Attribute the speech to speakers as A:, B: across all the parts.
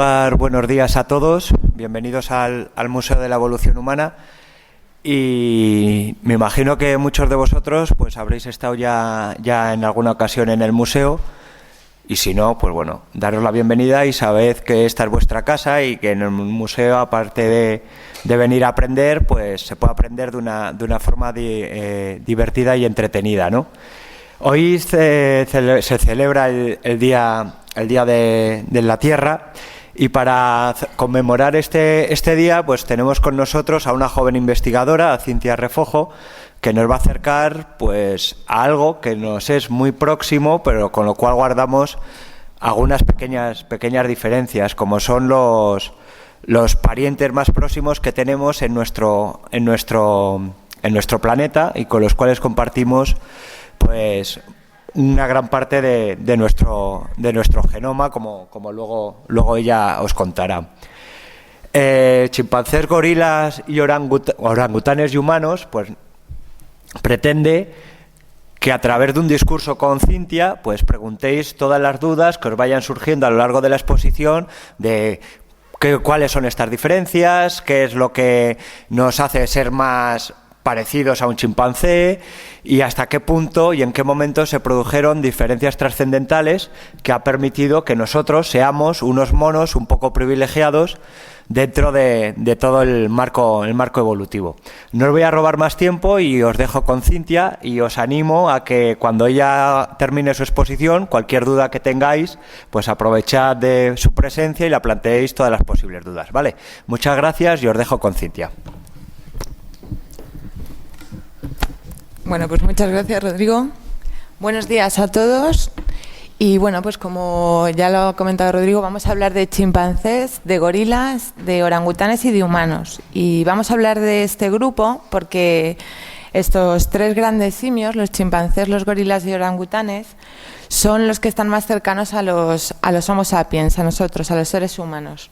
A: lugar, buenos días a todos. Bienvenidos al Museo de la Evolución Humana. Y me imagino que muchos de vosotros pues habréis estado ya en alguna ocasión en el museo. Y si no, pues bueno, daros la bienvenida y sabed que esta es vuestra casa y que en el museo, aparte de venir a aprender, pues se puede aprender de una forma divertida y entretenida, ¿no? Hoy se celebra el Día de la Tierra, y para conmemorar este día pues tenemos con nosotros a una joven investigadora, a Cintia Refojo, que nos va a acercar pues a algo que nos es muy próximo, pero con lo cual guardamos algunas pequeñas diferencias, como son los parientes más próximos que tenemos en nuestro planeta y con los cuales compartimos pues una gran parte de nuestro genoma, como luego ella os contará. Chimpancés, gorilas y orangutanes y humanos, pues pretende que a través de un discurso con Cintia pues preguntéis todas las dudas que os vayan surgiendo a lo largo de la exposición de cuáles son estas diferencias, qué es lo que nos hace ser más parecidos a un chimpancé y hasta qué punto y en qué momento se produjeron diferencias trascendentales que ha permitido que nosotros seamos unos monos un poco privilegiados dentro de todo el marco evolutivo. No os voy a robar más tiempo y os dejo con Cintia y os animo a que cuando ella termine su exposición, cualquier duda que tengáis, pues aprovechad de su presencia y la planteéis todas las posibles dudas, ¿vale? Muchas gracias y os dejo con Cintia.
B: Bueno, pues muchas gracias, Rodrigo. Buenos días a todos. Y bueno, pues como ya lo ha comentado Rodrigo, vamos a hablar de chimpancés, de gorilas, de orangutanes y de humanos. Y vamos a hablar de este grupo porque estos tres grandes simios, los chimpancés, los gorilas y orangutanes, son los que están más cercanos a los Homo sapiens, a nosotros, a los seres humanos.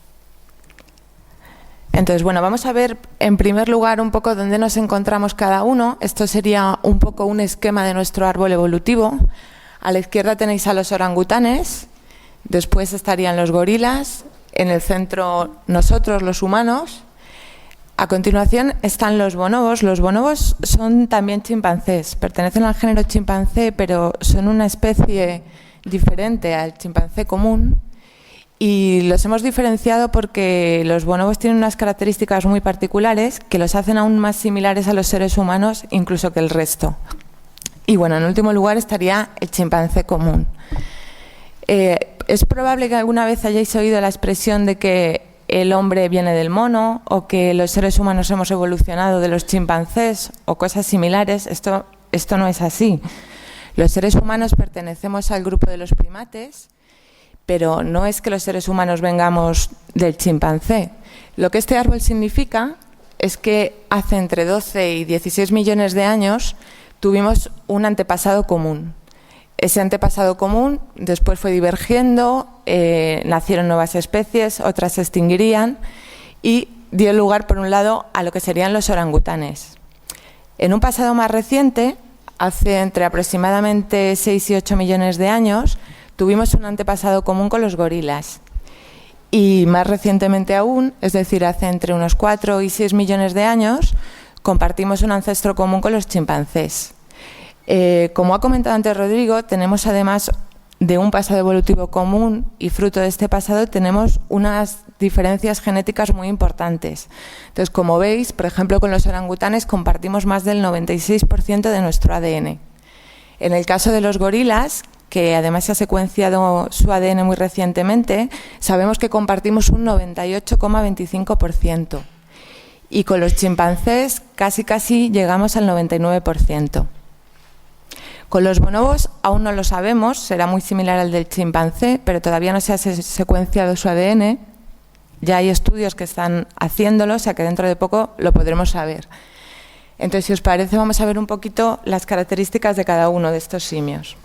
B: Entonces, bueno, vamos a ver en primer lugar un poco dónde nos encontramos cada uno. Esto sería un poco un esquema de nuestro árbol evolutivo. A la izquierda tenéis a los orangutanes, después estarían los gorilas, en el centro nosotros, los humanos. A continuación están los bonobos. Los bonobos son también chimpancés, pertenecen al género chimpancé, pero son una especie diferente al chimpancé común. Y los hemos diferenciado porque los bonobos tienen unas características muy particulares que los hacen aún más similares a los seres humanos, incluso que el resto. Y bueno, en último lugar estaría el chimpancé común. Es probable que alguna vez hayáis oído la expresión de que el hombre viene del mono o que los seres humanos hemos evolucionado de los chimpancés o cosas similares. Esto no es así. Los seres humanos pertenecemos al grupo de los primates, pero no es que los seres humanos vengamos del chimpancé. Lo que este árbol significa es que hace entre 12 y 16 millones de años tuvimos un antepasado común. Ese antepasado común después fue divergiendo, nacieron nuevas especies, otras se extinguirían y dio lugar, por un lado, a lo que serían los orangutanes. En un pasado más reciente, hace entre aproximadamente 6 y 8 millones de años, tuvimos un antepasado común con los gorilas. Y más recientemente aún, es decir, hace entre unos 4 y 6 millones de años, compartimos un ancestro común con los chimpancés. Como ha comentado antes Rodrigo, tenemos además de un pasado evolutivo común y fruto de este pasado tenemos unas diferencias genéticas muy importantes. Entonces, como veis, por ejemplo, con los orangutanes compartimos más del 96% de nuestro ADN. En el caso de los gorilas, que además se ha secuenciado su ADN muy recientemente, sabemos que compartimos un 98,25%. Y con los chimpancés casi llegamos al 99%. Con los bonobos aún no lo sabemos, será muy similar al del chimpancé, pero todavía no se ha secuenciado su ADN. Ya hay estudios que están haciéndolo, o sea que dentro de poco lo podremos saber. Entonces, si os parece, vamos a ver un poquito las características de cada uno de estos simios.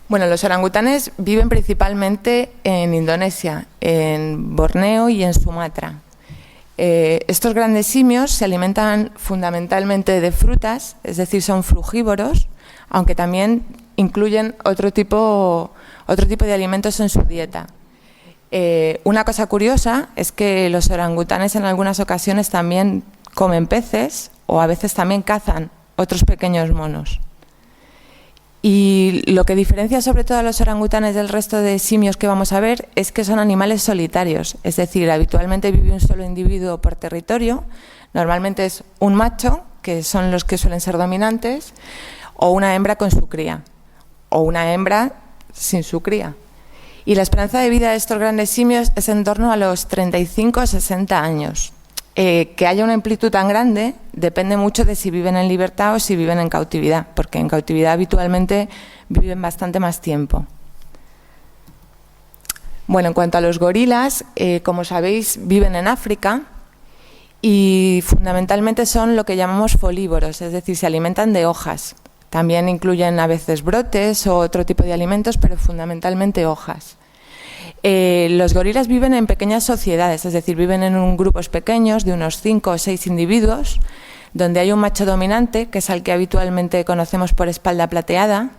B: Bueno, los orangutanes viven principalmente en Indonesia, en Borneo y en Sumatra. Estos grandes simios se alimentan fundamentalmente de frutas, es decir, son frugívoros, aunque también incluyen otro tipo de alimentos en su dieta. Una cosa curiosa es que los orangutanes en algunas ocasiones también comen peces o a veces también cazan otros pequeños monos. Y lo que diferencia sobre todo a los orangutanes del resto de simios que vamos a ver es que son animales solitarios, es decir, habitualmente vive un solo individuo por territorio, normalmente es un macho, que son los que suelen ser dominantes, o una hembra con su cría, o una hembra sin su cría. Y la esperanza de vida de estos grandes simios es en torno a los 35 o 60 años. Que haya una amplitud tan grande depende mucho de si viven en libertad o si viven en cautividad, porque en cautividad habitualmente viven bastante más tiempo. Bueno, en cuanto a los gorilas, como sabéis, viven en África y fundamentalmente son lo que llamamos folívoros, es decir, se alimentan de hojas. También incluyen a veces brotes o otro tipo de alimentos, pero fundamentalmente hojas. Los gorilas viven en pequeñas sociedades, es decir, viven en grupos pequeños de unos 5 o 6 individuos, donde hay un macho dominante, que es al que habitualmente conocemos por espalda plateada,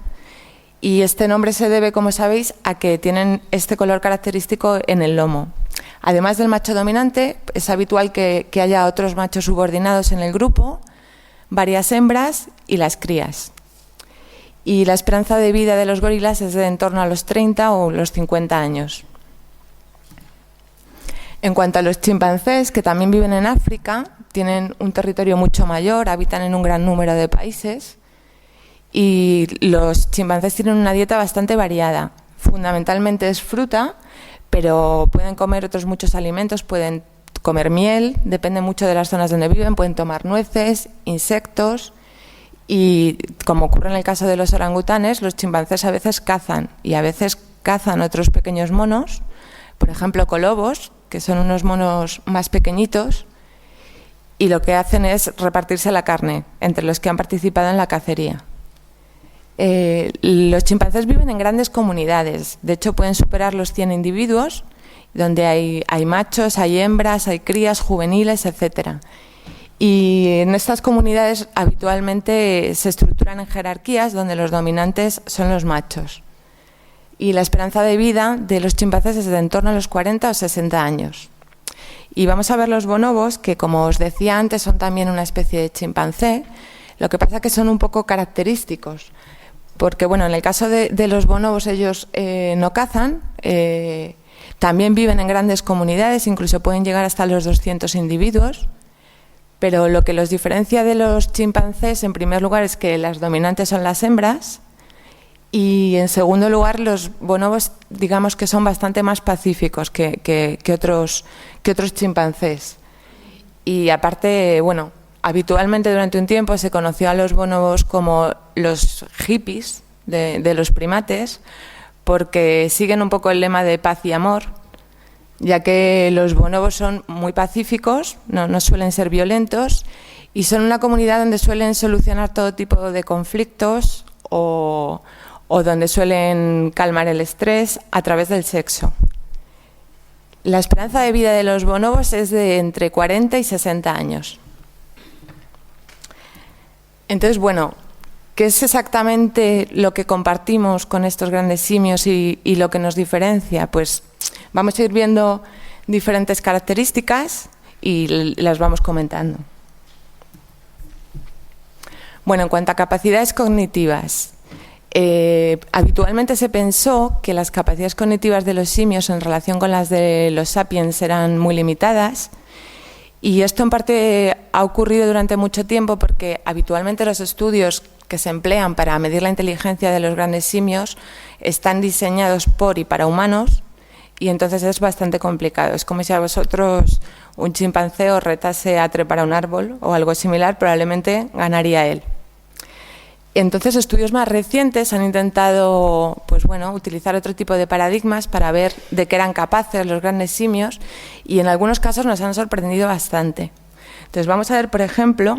B: y este nombre se debe, como sabéis, a que tienen este color característico en el lomo. Además del macho dominante, es habitual que haya otros machos subordinados en el grupo, varias hembras y las crías. Y la esperanza de vida de los gorilas es de en torno a los 30 o los 50 años. En cuanto a los chimpancés, que también viven en África, tienen un territorio mucho mayor, habitan en un gran número de países y los chimpancés tienen una dieta bastante variada. Fundamentalmente es fruta, pero pueden comer otros muchos alimentos, pueden comer miel, depende mucho de las zonas donde viven, pueden tomar nueces, insectos y, como ocurre en el caso de los orangutanes, los chimpancés a veces cazan y a veces cazan otros pequeños monos, por ejemplo colobos, que son unos monos más pequeñitos, y lo que hacen es repartirse la carne entre los que han participado en la cacería. Los chimpancés viven en grandes comunidades, de hecho pueden superar los 100 individuos, donde hay machos, hay hembras, hay crías juveniles, etc. Y en estas comunidades habitualmente se estructuran en jerarquías donde los dominantes son los machos. Y la esperanza de vida de los chimpancés es de en torno a los 40 o 60 años. Y vamos a ver los bonobos, que como os decía antes son también una especie de chimpancé, lo que pasa que son un poco característicos, porque bueno, en el caso de los bonobos ellos no cazan, también viven en grandes comunidades, incluso pueden llegar hasta los 200 individuos, pero lo que los diferencia de los chimpancés en primer lugar es que las dominantes son las hembras, y en segundo lugar los bonobos digamos que son bastante más pacíficos que otros chimpancés. Y aparte, bueno, habitualmente durante un tiempo se conoció a los bonobos como los hippies de los primates, porque siguen un poco el lema de paz y amor, ya que los bonobos son muy pacíficos, no suelen ser violentos, y son una comunidad donde suelen solucionar todo tipo de conflictos o donde suelen calmar el estrés a través del sexo. La esperanza de vida de los bonobos es de entre 40 y 60 años. Entonces, bueno, ¿qué es exactamente lo que compartimos con estos grandes simios y lo que nos diferencia? Pues vamos a ir viendo diferentes características y las vamos comentando. Bueno, en cuanto a capacidades cognitivas, habitualmente se pensó que las capacidades cognitivas de los simios en relación con las de los sapiens eran muy limitadas, y esto en parte ha ocurrido durante mucho tiempo porque habitualmente los estudios que se emplean para medir la inteligencia de los grandes simios están diseñados por y para humanos, y entonces es bastante complicado. Es como si a vosotros un chimpancé os retase a trepar a un árbol o algo similar, probablemente ganaría él. Entonces, estudios más recientes han intentado, pues bueno, utilizar otro tipo de paradigmas para ver de qué eran capaces los grandes simios, y en algunos casos nos han sorprendido bastante. Entonces, vamos a ver, por ejemplo,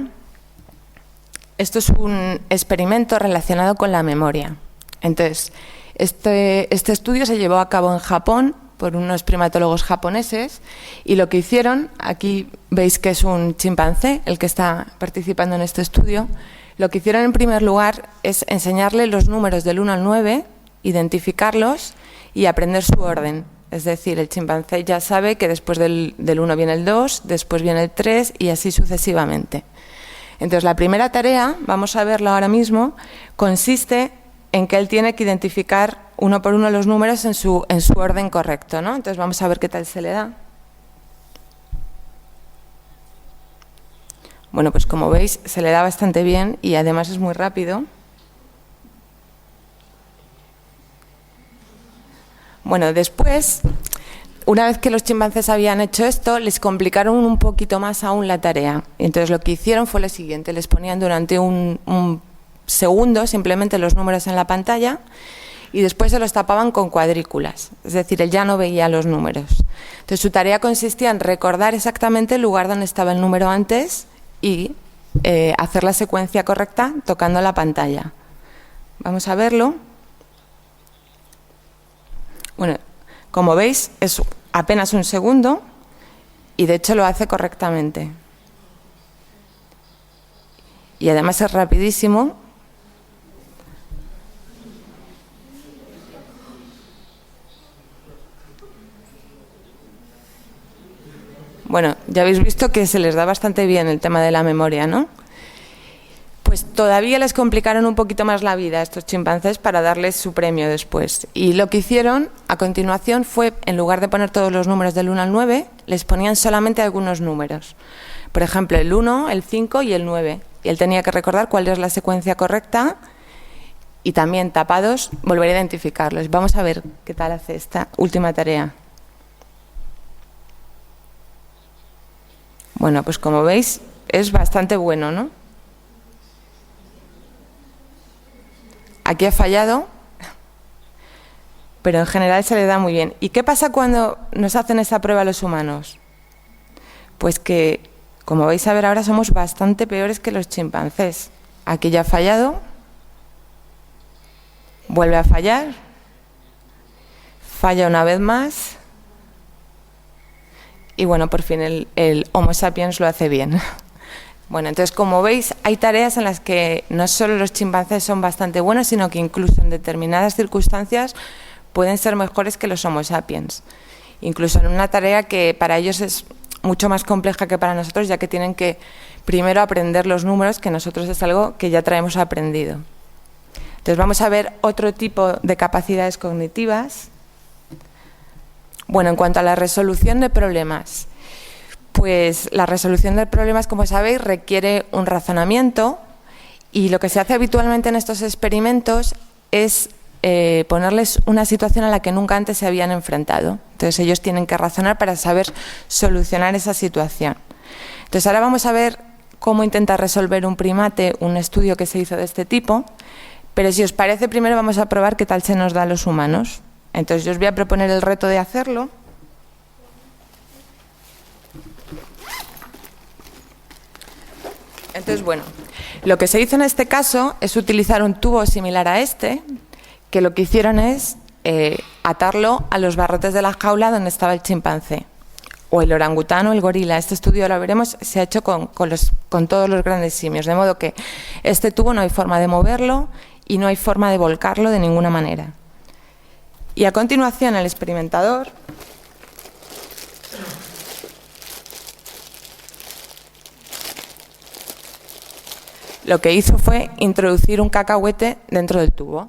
B: esto es un experimento relacionado con la memoria. Entonces, este estudio se llevó a cabo en Japón por unos primatólogos japoneses, y lo que hicieron, aquí veis que es un chimpancé el que está participando en este estudio. Lo que hicieron en primer lugar es enseñarle los números del 1 al 9, identificarlos y aprender su orden. Es decir, el chimpancé ya sabe que después del 1 viene el 2, después viene el 3 y así sucesivamente. Entonces, la primera tarea, vamos a verlo ahora mismo, consiste en que él tiene que identificar uno por uno los números en su orden correcto, ¿no? Entonces, vamos a ver qué tal se le da. Bueno, pues como veis, se le da bastante bien y además es muy rápido. Bueno, después, una vez que los chimpancés habían hecho esto, les complicaron un poquito más aún la tarea. Entonces lo que hicieron fue lo siguiente, les ponían durante un segundo simplemente los números en la pantalla y después se los tapaban con cuadrículas, es decir, él ya no veía los números. Entonces su tarea consistía en recordar exactamente el lugar donde estaba el número antes y hacer la secuencia correcta tocando la pantalla. Vamos a verlo. Bueno, como veis, es apenas un segundo y de hecho lo hace correctamente. Y además es rapidísimo. Bueno, ya habéis visto que se les da bastante bien el tema de la memoria, ¿no? Pues todavía les complicaron un poquito más la vida a estos chimpancés para darles su premio después. Y lo que hicieron a continuación fue, en lugar de poner todos los números del 1 al 9, les ponían solamente algunos números. Por ejemplo, el 1, el 5 y el 9. Y él tenía que recordar cuál es la secuencia correcta y también tapados volver a identificarlos. Vamos a ver qué tal hace esta última tarea. Bueno, pues como veis, es bastante bueno, ¿no? Aquí ha fallado, pero en general se le da muy bien. ¿Y qué pasa cuando nos hacen esta prueba a los humanos? Pues que, como vais a ver ahora, somos bastante peores que los chimpancés. Aquí ya ha fallado, vuelve a fallar, falla una vez más y bueno, por fin el Homo sapiens lo hace bien. Bueno, entonces como veis hay tareas en las que no solo los chimpancés son bastante buenos, sino que incluso en determinadas circunstancias pueden ser mejores que los Homo sapiens. Incluso en una tarea que para ellos es mucho más compleja que para nosotros, ya que tienen que primero aprender los números, que nosotros es algo que ya traemos aprendido. Entonces vamos a ver otro tipo de capacidades cognitivas. Bueno, en cuanto a la resolución de problemas, pues la resolución de problemas, como sabéis, requiere un razonamiento y lo que se hace habitualmente en estos experimentos es ponerles una situación a la que nunca antes se habían enfrentado. Entonces ellos tienen que razonar para saber solucionar esa situación. Entonces ahora vamos a ver cómo intenta resolver un primate un estudio que se hizo de este tipo, pero si os parece primero vamos a probar qué tal se nos da a los humanos. Entonces yo os voy a proponer el reto de hacerlo. Entonces, bueno, lo que se hizo en este caso es utilizar un tubo similar a este, que lo que hicieron es atarlo a los barrotes de la jaula donde estaba el chimpancé, o el orangután o el gorila. Este estudio, lo veremos, se ha hecho con todos los grandes simios, de modo que este tubo no hay forma de moverlo y no hay forma de volcarlo de ninguna manera. Y a continuación el experimentador lo que hizo fue introducir un cacahuete dentro del tubo.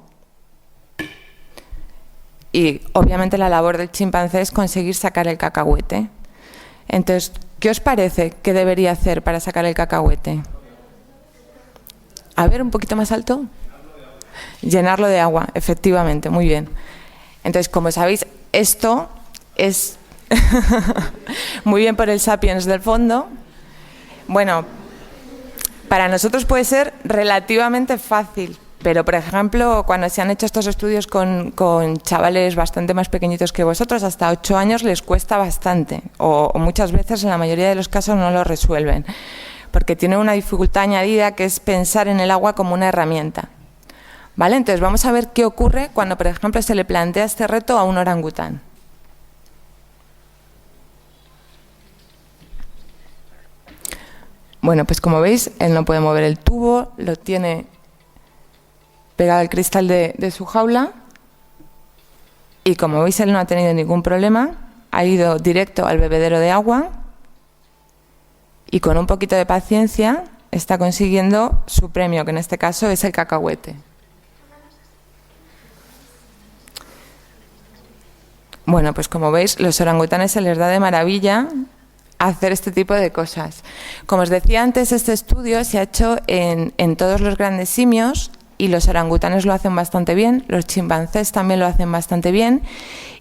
B: Y obviamente la labor del chimpancé es conseguir sacar el cacahuete. Entonces, ¿qué os parece que debería hacer para sacar el cacahuete? A ver, un poquito más alto. Llenarlo de agua, efectivamente, muy bien. Entonces, como sabéis, esto es muy bien por el sapiens del fondo. Bueno, para nosotros puede ser relativamente fácil, pero por ejemplo, cuando se han hecho estos estudios con chavales bastante más pequeñitos que vosotros, hasta 8 años les cuesta bastante, o muchas veces en la mayoría de los casos no lo resuelven, porque tiene una dificultad añadida que es pensar en el agua como una herramienta. ¿Vale? Entonces vamos a ver qué ocurre cuando, por ejemplo, se le plantea este reto a un orangután. Bueno, pues como veis, él no puede mover el tubo, lo tiene pegado al cristal de su jaula Y como veis, él no ha tenido ningún problema, ha ido directo al bebedero de agua y con un poquito de paciencia está consiguiendo su premio, que en este caso es el cacahuete. Bueno, pues como veis, los orangutanes se les da de maravilla hacer este tipo de cosas. Como os decía antes, este estudio se ha hecho en todos los grandes simios y los orangutanes lo hacen bastante bien, los chimpancés también lo hacen bastante bien,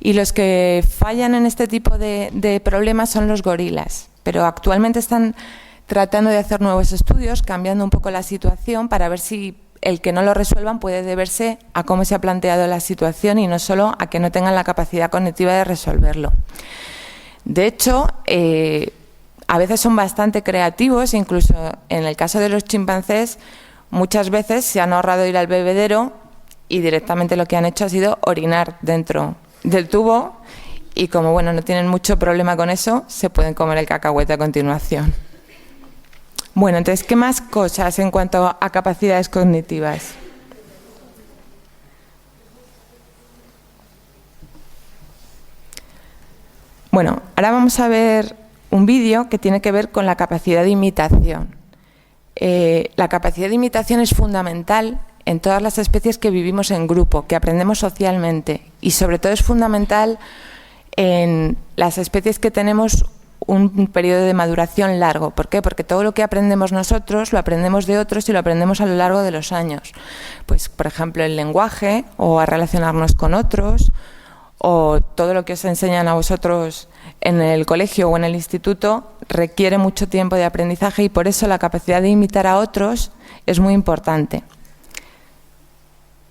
B: y los que fallan en este tipo de problemas son los gorilas. Pero actualmente están tratando de hacer nuevos estudios, cambiando un poco la situación para ver si el que no lo resuelvan puede deberse a cómo se ha planteado la situación y no solo a que no tengan la capacidad cognitiva de resolverlo. De hecho, a veces son bastante creativos, incluso en el caso de los chimpancés, muchas veces se han ahorrado ir al bebedero y directamente lo que han hecho ha sido orinar dentro del tubo y como bueno, no tienen mucho problema con eso, se pueden comer el cacahuete a continuación. Bueno, entonces, ¿qué más cosas en cuanto a capacidades cognitivas? Bueno, ahora vamos a ver un vídeo que tiene que ver con la capacidad de imitación. La capacidad de imitación es fundamental en todas las especies que vivimos en grupo, que aprendemos socialmente, y sobre todo es fundamental en las especies que tenemos un periodo de maduración largo. ¿Por qué? Porque todo lo que aprendemos nosotros lo aprendemos de otros y lo aprendemos a lo largo de los años. Pues, por ejemplo, el lenguaje o a relacionarnos con otros, o todo lo que os enseñan a vosotros en el colegio o en el instituto requiere mucho tiempo de aprendizaje y por eso la capacidad de imitar a otros es muy importante.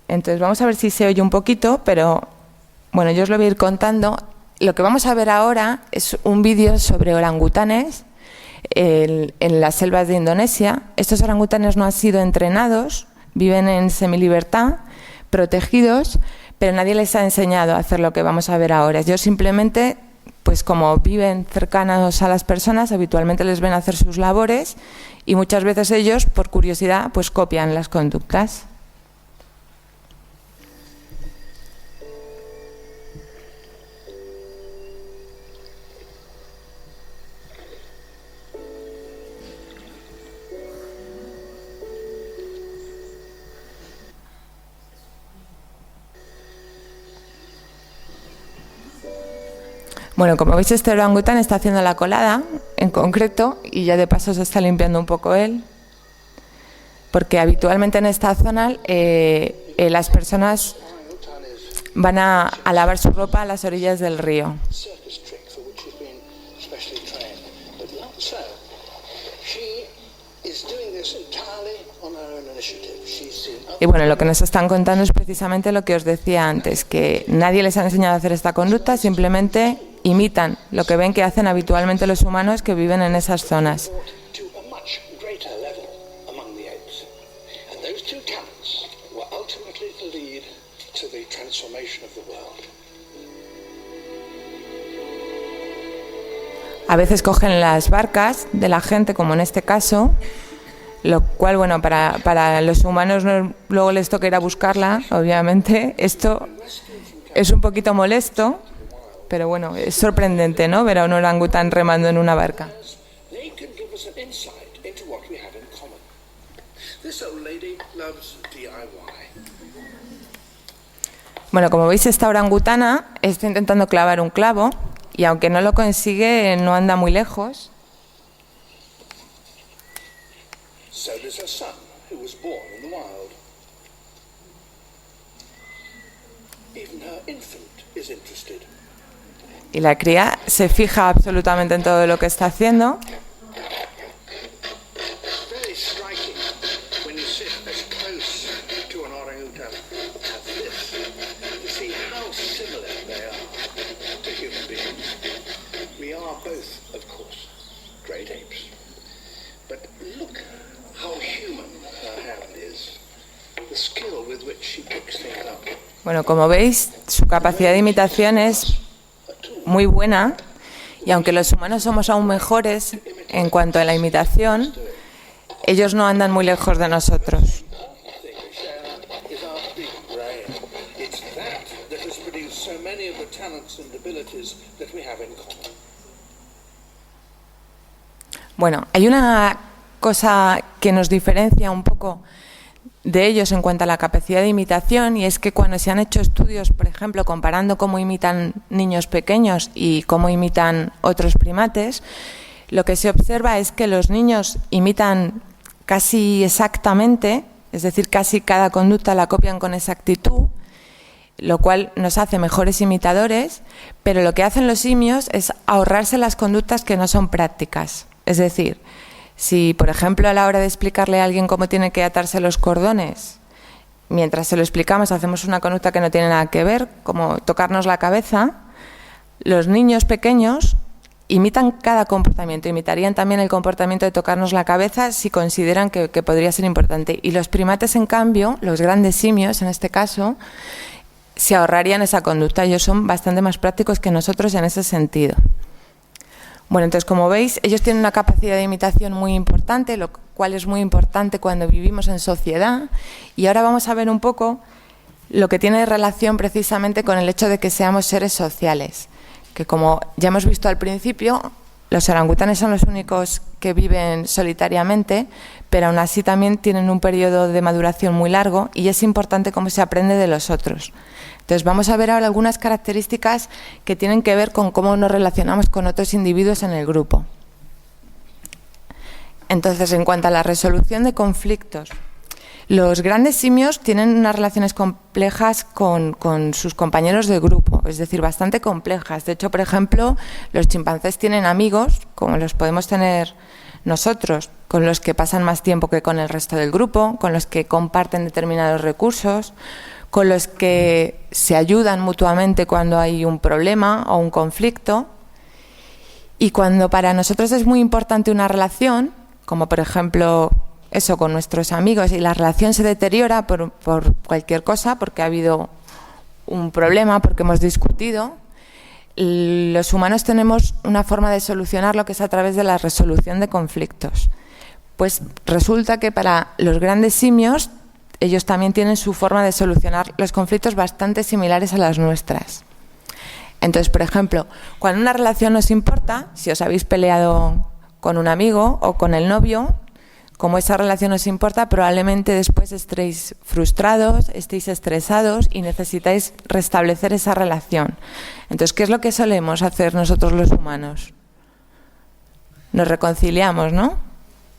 B: Entonces vamos a ver si se oye un poquito, pero bueno, yo os lo voy a ir contando. Lo que vamos a ver ahora es un vídeo sobre orangutanes en las selvas de Indonesia. Estos orangutanes no han sido entrenados, viven en semilibertad, protegidos, pero nadie les ha enseñado a hacer lo que vamos a ver ahora. Yo simplemente, pues como viven cercanos a las personas, habitualmente les ven hacer sus labores y muchas veces ellos, por curiosidad, pues copian las conductas. Bueno, como veis, este orangután está haciendo la colada, en concreto, y ya de paso se está limpiando un poco él, porque habitualmente en esta zona las personas van a lavar su ropa a las orillas del río. Y bueno, lo que nos están contando es precisamente lo que os decía antes, que nadie les ha enseñado a hacer esta conducta, simplemente imitan lo que ven que hacen habitualmente los humanos que viven en esas zonas. A veces cogen las barcas de la gente, como en este caso, lo cual, bueno, para los humanos luego les toca ir a buscarla, obviamente. Esto es un poquito molesto, pero bueno, es sorprendente, ¿no?, ver a un orangután remando en una barca. Bueno, como veis, esta orangutana está intentando clavar un clavo y aunque no lo consigue, no anda muy lejos.
C: So does her son, who was born in the wild. Even her infant is interested.
B: Y la cría se fija absolutamente en todo lo que está haciendo.
C: Very striking when you sit as close to an orangutan as this to see how similar they are to human beings. We are both, of course, great apes. But look how human her hand is. The skill with which she picks things up.
B: Bueno, como veis, su capacidad de imitación es muy buena y aunque los humanos somos aún mejores en cuanto a la imitación, ellos no andan muy lejos de nosotros.
C: Is our big brain. It's that that has produced so many of talents and abilities that we have in common.
B: Bueno, hay una cosa que nos diferencia un poco de ellos en cuanto a la capacidad de imitación, y es que cuando se han hecho estudios, por ejemplo, comparando cómo imitan niños pequeños y cómo imitan otros primates, lo que se observa es que los niños imitan casi exactamente, es decir, casi cada conducta la copian con exactitud, lo cual nos hace mejores imitadores, pero lo que hacen los simios es ahorrarse las conductas que no son prácticas. Es decir, si, por ejemplo, a la hora de explicarle a alguien cómo tiene que atarse los cordones, mientras se lo explicamos hacemos una conducta que no tiene nada que ver, como tocarnos la cabeza, los niños pequeños imitan cada comportamiento, imitarían también el comportamiento de tocarnos la cabeza si consideran que podría ser importante. Y los primates, en cambio, los grandes simios, en este caso, se ahorrarían esa conducta. Ellos son bastante más prácticos que nosotros en ese sentido. Bueno, entonces, como veis, ellos tienen una capacidad de imitación muy importante, lo cual es muy importante cuando vivimos en sociedad. Y ahora vamos a ver un poco lo que tiene relación precisamente con el hecho de que seamos seres sociales. Que, como ya hemos visto al principio, los orangutanes son los únicos que viven solitariamente, pero aún así también tienen un periodo de maduración muy largo y es importante cómo se aprende de los otros. Entonces vamos a ver ahora algunas características que tienen que ver con cómo nos relacionamos con otros individuos en el grupo. Entonces, en cuanto a la resolución de conflictos, los grandes simios tienen unas relaciones complejas con sus compañeros de grupo, es decir, bastante complejas. De hecho, por ejemplo, los chimpancés tienen amigos, como los podemos tener nosotros, con los que pasan más tiempo que con el resto del grupo, con los que comparten determinados recursos, con los que se ayudan mutuamente cuando hay un problema o un conflicto. Y cuando para nosotros es muy importante una relación, como por ejemplo eso con nuestros amigos, y la relación se deteriora por cualquier cosa, porque ha habido un problema, porque hemos discutido, los humanos tenemos una forma de solucionarlo que es a través de la resolución de conflictos. Pues resulta que para los grandes simios, ellos también tienen su forma de solucionar los conflictos bastante similares a las nuestras. Entonces, por ejemplo, cuando una relación nos importa, si os habéis peleado con un amigo o con el novio, como esa relación os importa, probablemente después estéis frustrados, estéis estresados y necesitáis restablecer esa relación. Entonces, ¿qué es lo que solemos hacer nosotros los humanos? Nos reconciliamos, ¿no?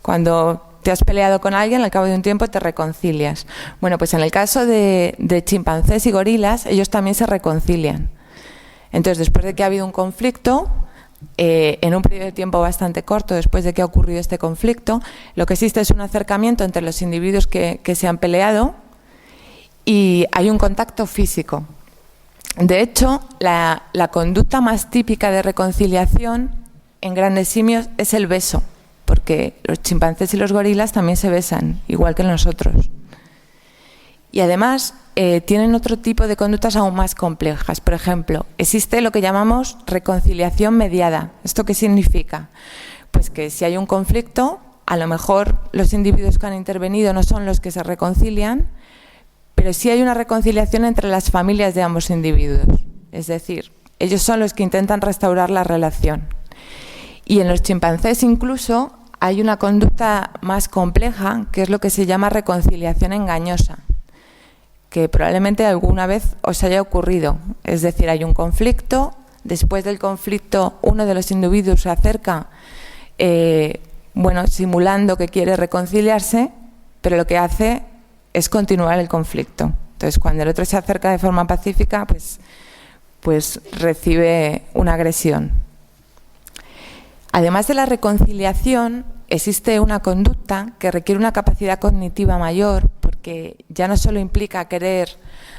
B: Cuando te has peleado con alguien, al cabo de un tiempo te reconcilias. Bueno, pues en el caso de chimpancés y gorilas, ellos también se reconcilian. Entonces, después de que ha habido un conflicto, en un periodo de tiempo bastante corto después de que ha ocurrido este conflicto, lo que existe es un acercamiento entre los individuos que se han peleado y hay un contacto físico. De hecho, la conducta más típica de reconciliación en grandes simios es el beso, porque los chimpancés y los gorilas también se besan, igual que nosotros. Y además tienen otro tipo de conductas aún más complejas. Por ejemplo, existe lo que llamamos reconciliación mediada. ¿Esto qué significa? Pues que si hay un conflicto, a lo mejor los individuos que han intervenido no son los que se reconcilian, pero sí hay una reconciliación entre las familias de ambos individuos. Es decir, ellos son los que intentan restaurar la relación. Y en los chimpancés incluso hay una conducta más compleja, que es lo que se llama reconciliación engañosa, que probablemente alguna vez os haya ocurrido. Es decir, hay un conflicto, después del conflicto uno de los individuos se acerca, simulando que quiere reconciliarse, pero lo que hace es continuar el conflicto. Entonces, cuando el otro se acerca de forma pacífica, pues recibe una agresión. Además de la reconciliación, existe una conducta que requiere una capacidad cognitiva mayor, porque ya no solo implica querer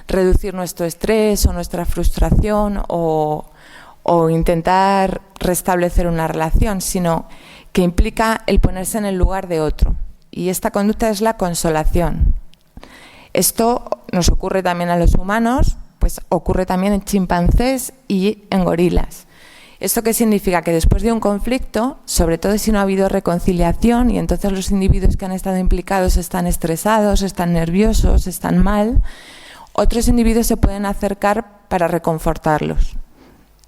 B: reducir nuestro estrés o nuestra frustración o intentar restablecer una relación, sino que implica el ponerse en el lugar de otro. Y esta conducta es la consolación. Esto nos ocurre también a los humanos, pues ocurre también en chimpancés y en gorilas. ¿Esto qué significa? Que después de un conflicto, sobre todo si no ha habido reconciliación y entonces los individuos que han estado implicados están estresados, están nerviosos, están mal, otros individuos se pueden acercar para reconfortarlos.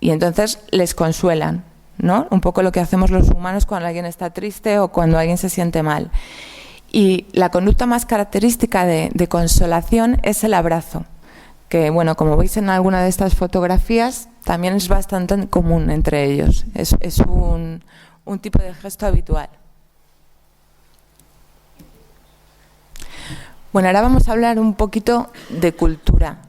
B: y entonces les consuelan, ¿no? Un poco lo que hacemos los humanos cuando alguien está triste o cuando alguien se siente mal. Y la conducta más característica de consolación es el abrazo, que, bueno, como veis en alguna de estas fotografías, también es bastante común entre ellos. Es un tipo de gesto habitual. Bueno, ahora vamos a hablar un poquito de cultura.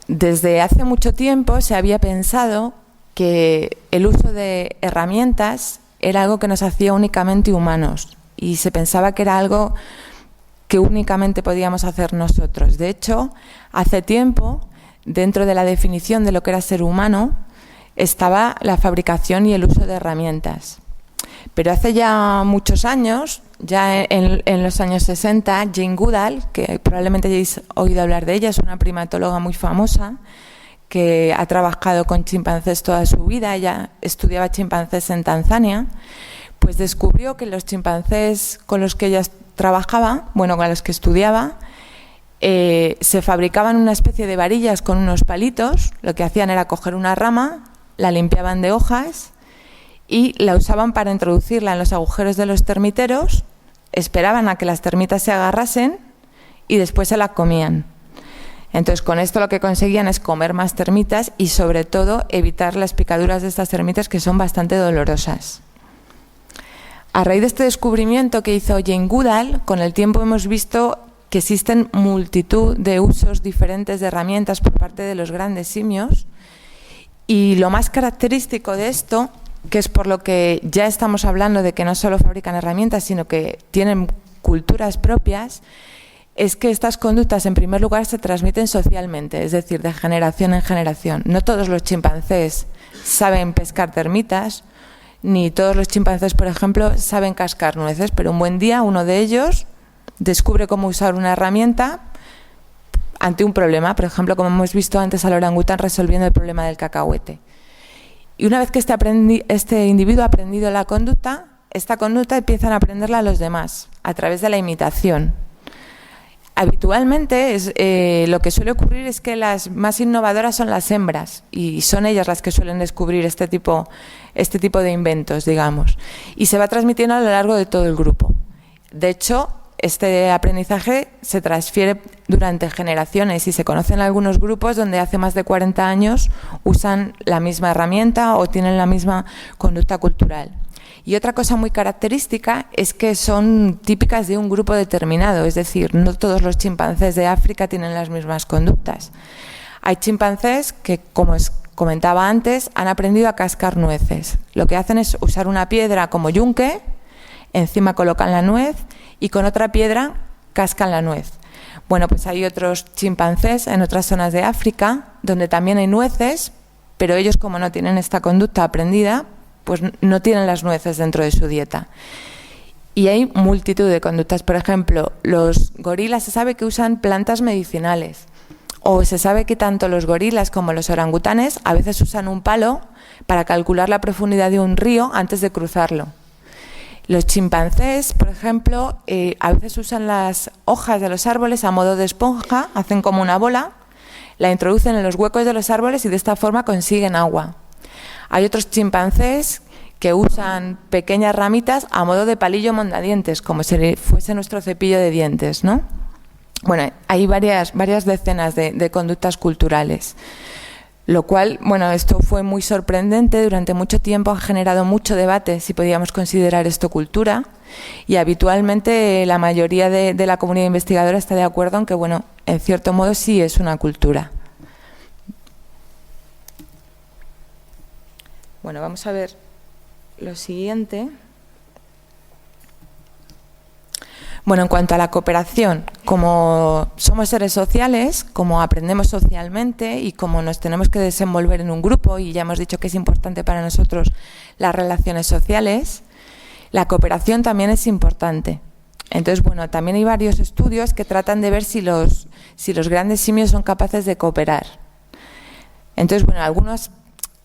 B: Desde hace mucho tiempo se había pensado que el uso de herramientas era algo que nos hacía únicamente humanos y se pensaba que era algo que únicamente podíamos hacer nosotros. De hecho, hace tiempo, dentro de la definición de lo que era ser humano, estaba la fabricación y el uso de herramientas. Pero hace ya muchos años, ya en los años 60, Jane Goodall, que probablemente hayáis oído hablar de ella, es una primatóloga muy famosa, que ha trabajado con chimpancés toda su vida. Ella estudiaba chimpancés en Tanzania, pues descubrió que los chimpancés con los que ella trabajaba, bueno, con los que estudiaba, se fabricaban una especie de varillas con unos palitos. Lo que hacían era coger una rama, la limpiaban de hojas y la usaban para introducirla en los agujeros de los termiteros, esperaban a que las termitas se agarrasen y después se la comían. Entonces, con esto lo que conseguían es comer más termitas y, sobre todo, evitar las picaduras de estas termitas, que son bastante dolorosas. A raíz de este descubrimiento que hizo Jane Goodall, con el tiempo hemos visto que existen multitud de usos diferentes de herramientas por parte de los grandes simios, y lo más característico de esto, que es por lo que ya estamos hablando de que no solo fabrican herramientas, sino que tienen culturas propias, es que estas conductas, en primer lugar, se transmiten socialmente, es decir, de generación en generación. No todos los chimpancés saben pescar termitas, ni todos los chimpancés, por ejemplo, saben cascar nueces, pero un buen día uno de ellos descubre cómo usar una herramienta ante un problema, por ejemplo, como hemos visto antes al orangután resolviendo el problema del cacahuete. Y una vez que este individuo ha aprendido la conducta, esta conducta empiezan a aprenderla los demás, a través de la imitación. Habitualmente lo que suele ocurrir es que las más innovadoras son las hembras, y son ellas las que suelen descubrir este tipo de inventos, digamos, y se va transmitiendo a lo largo de todo el grupo. De hecho, este aprendizaje se transfiere durante generaciones y se conocen algunos grupos donde hace más de 40 años usan la misma herramienta o tienen la misma conducta cultural. Y otra cosa muy característica es que son típicas de un grupo determinado, es decir, no todos los chimpancés de África tienen las mismas conductas. Hay chimpancés que, como os comentaba antes, han aprendido a cascar nueces. Lo que hacen es usar una piedra como yunque, encima colocan la nuez y con otra piedra cascan la nuez. Bueno, pues hay otros chimpancés en otras zonas de África donde también hay nueces, pero ellos, como no tienen esta conducta aprendida, pues no tienen las nueces dentro de su dieta. Y hay multitud de conductas. Por ejemplo, los gorilas se sabe que usan plantas medicinales, o se sabe que tanto los gorilas como los orangutanes a veces usan un palo para calcular la profundidad de un río antes de cruzarlo. Los chimpancés, por ejemplo, a veces usan las hojas de los árboles a modo de esponja, hacen como una bola, la introducen en los huecos de los árboles y de esta forma consiguen agua. Hay otros chimpancés que usan pequeñas ramitas a modo de palillo mondadientes, como si fuese nuestro cepillo de dientes, ¿no? Bueno, hay varias decenas de conductas culturales. Lo cual, bueno, esto fue muy sorprendente, durante mucho tiempo ha generado mucho debate si podíamos considerar esto cultura, y habitualmente la mayoría de la comunidad investigadora está de acuerdo en que, bueno, en cierto modo sí es una cultura. Bueno, vamos a ver lo siguiente. Bueno, en cuanto a la cooperación, como somos seres sociales, como aprendemos socialmente y como nos tenemos que desenvolver en un grupo, y ya hemos dicho que es importante para nosotros las relaciones sociales, la cooperación también es importante. Entonces, bueno, también hay varios estudios que tratan de ver si los grandes simios son capaces de cooperar. Entonces, bueno, algunas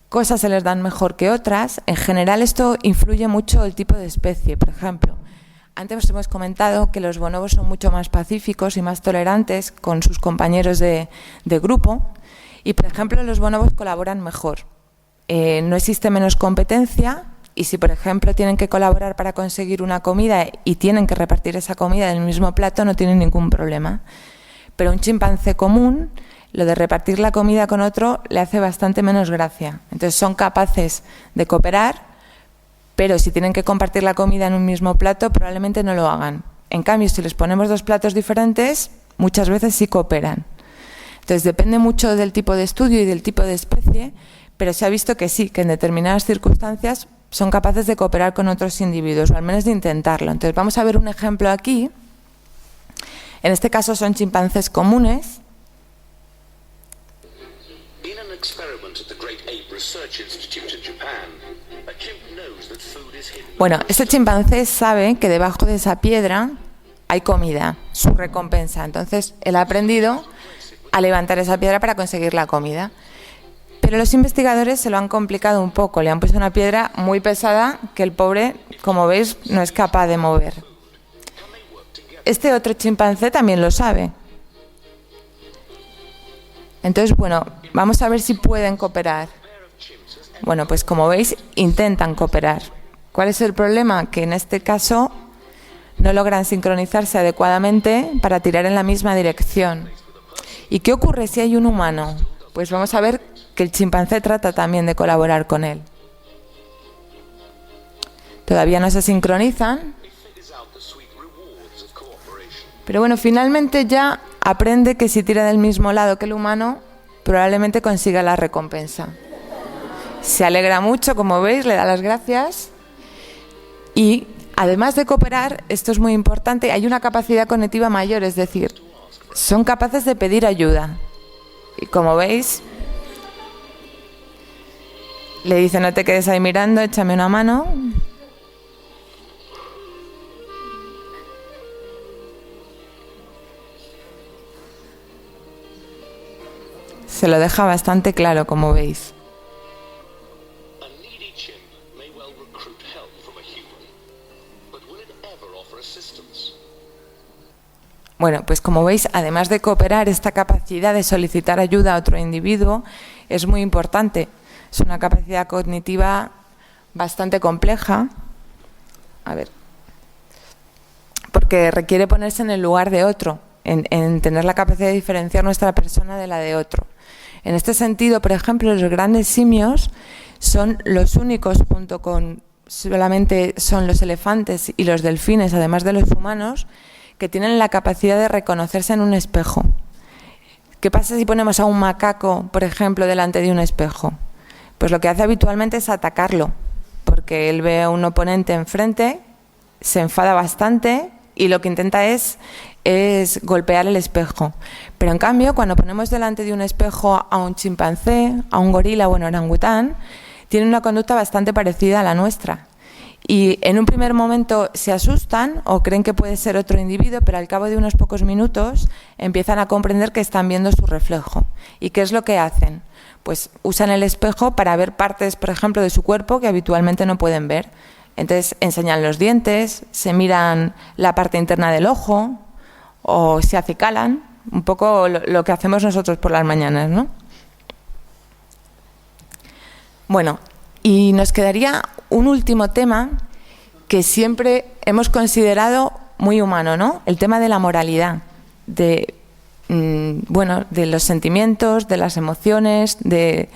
B: cosas se les dan mejor que otras. En general, esto influye mucho el tipo de especie. Por ejemplo, antes hemos comentado que los bonobos son mucho más pacíficos y más tolerantes con sus compañeros de grupo, Y, por ejemplo, los bonobos colaboran mejor. No existe menos competencia y si, por ejemplo, tienen que colaborar para conseguir una comida y tienen que repartir esa comida en el mismo plato, no tienen ningún problema. Pero un chimpancé común, lo de repartir la comida con otro le hace bastante menos gracia. Entonces son capaces de cooperar, pero si tienen que compartir la comida en un mismo plato, probablemente no lo hagan. En cambio, si les ponemos 2 platos diferentes, muchas veces sí cooperan. Entonces depende mucho del tipo de estudio y del tipo de especie, pero se ha visto que sí, que en determinadas circunstancias son capaces de cooperar con otros individuos, o al menos de intentarlo. Entonces vamos a ver un ejemplo aquí. En este caso son chimpancés comunes. Bueno, este chimpancé sabe que debajo de esa piedra hay comida, su recompensa. Entonces él ha aprendido a levantar esa piedra para conseguir la comida. Pero los investigadores se lo han complicado un poco. Le han puesto una piedra muy pesada que el pobre, como veis, no es capaz de mover. Este otro chimpancé también lo sabe. Entonces, bueno, vamos a ver si pueden cooperar. Bueno, pues como veis, intentan cooperar. ¿Cuál es el problema? Que en este caso no logran sincronizarse adecuadamente para tirar en la misma dirección. ¿Y qué ocurre si hay un humano? Pues vamos a ver que el chimpancé trata también de colaborar con él. Todavía no se sincronizan, pero bueno, finalmente ya aprende que si tira del mismo lado que el humano, probablemente consiga la recompensa. Se alegra mucho, como veis, le da las gracias y además de cooperar, esto es muy importante, hay una capacidad cognitiva mayor, es decir, son capaces de pedir ayuda. Y como veis, le dice: no te quedes ahí mirando, échame una mano. Se lo deja bastante claro, como veis. Bueno, pues como veis, además de cooperar, esta capacidad de solicitar ayuda a otro individuo es muy importante. Es una capacidad cognitiva bastante compleja. A ver. Porque requiere ponerse en el lugar de otro, en tener la capacidad de diferenciar nuestra persona de la de otro. En este sentido, por ejemplo, los grandes simios son los únicos, junto con solamente son los elefantes y los delfines, además de los humanos, que tienen la capacidad de reconocerse en un espejo. ¿Qué pasa si ponemos a un macaco, por ejemplo, delante de un espejo? Pues lo que hace habitualmente es atacarlo, porque él ve a un oponente enfrente, se enfada bastante y lo que intenta es golpear el espejo. Pero en cambio, cuando ponemos delante de un espejo a un chimpancé, a un gorila o un orangután, tiene una conducta bastante parecida a la nuestra. Y en un primer momento se asustan o creen que puede ser otro individuo, pero al cabo de unos pocos minutos empiezan a comprender que están viendo su reflejo. ¿Y qué es lo que hacen? Pues usan el espejo para ver partes, por ejemplo, de su cuerpo que habitualmente no pueden ver. Entonces enseñan los dientes, se miran la parte interna del ojo o se acicalan, un poco lo que hacemos nosotros por las mañanas, ¿no? Bueno, y nos quedaría un último tema que siempre hemos considerado muy humano, ¿no? El tema de la moralidad, de los sentimientos, de las emociones, de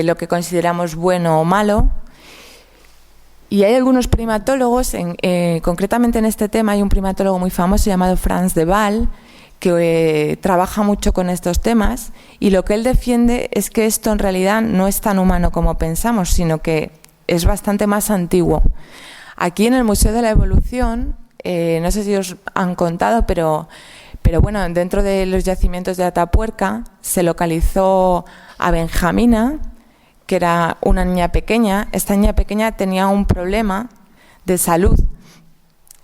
B: lo que consideramos bueno o malo. Y hay algunos primatólogos, concretamente en este tema hay un primatólogo muy famoso llamado Frans de Waal, que trabaja mucho con estos temas, y lo que él defiende es que esto en realidad no es tan humano como pensamos, sino que es bastante más antiguo. Aquí en el Museo de la Evolución, no sé si os han contado, pero bueno, dentro de los yacimientos de Atapuerca se localizó a Benjamina, que era una niña pequeña. Esta niña pequeña tenía un problema de salud.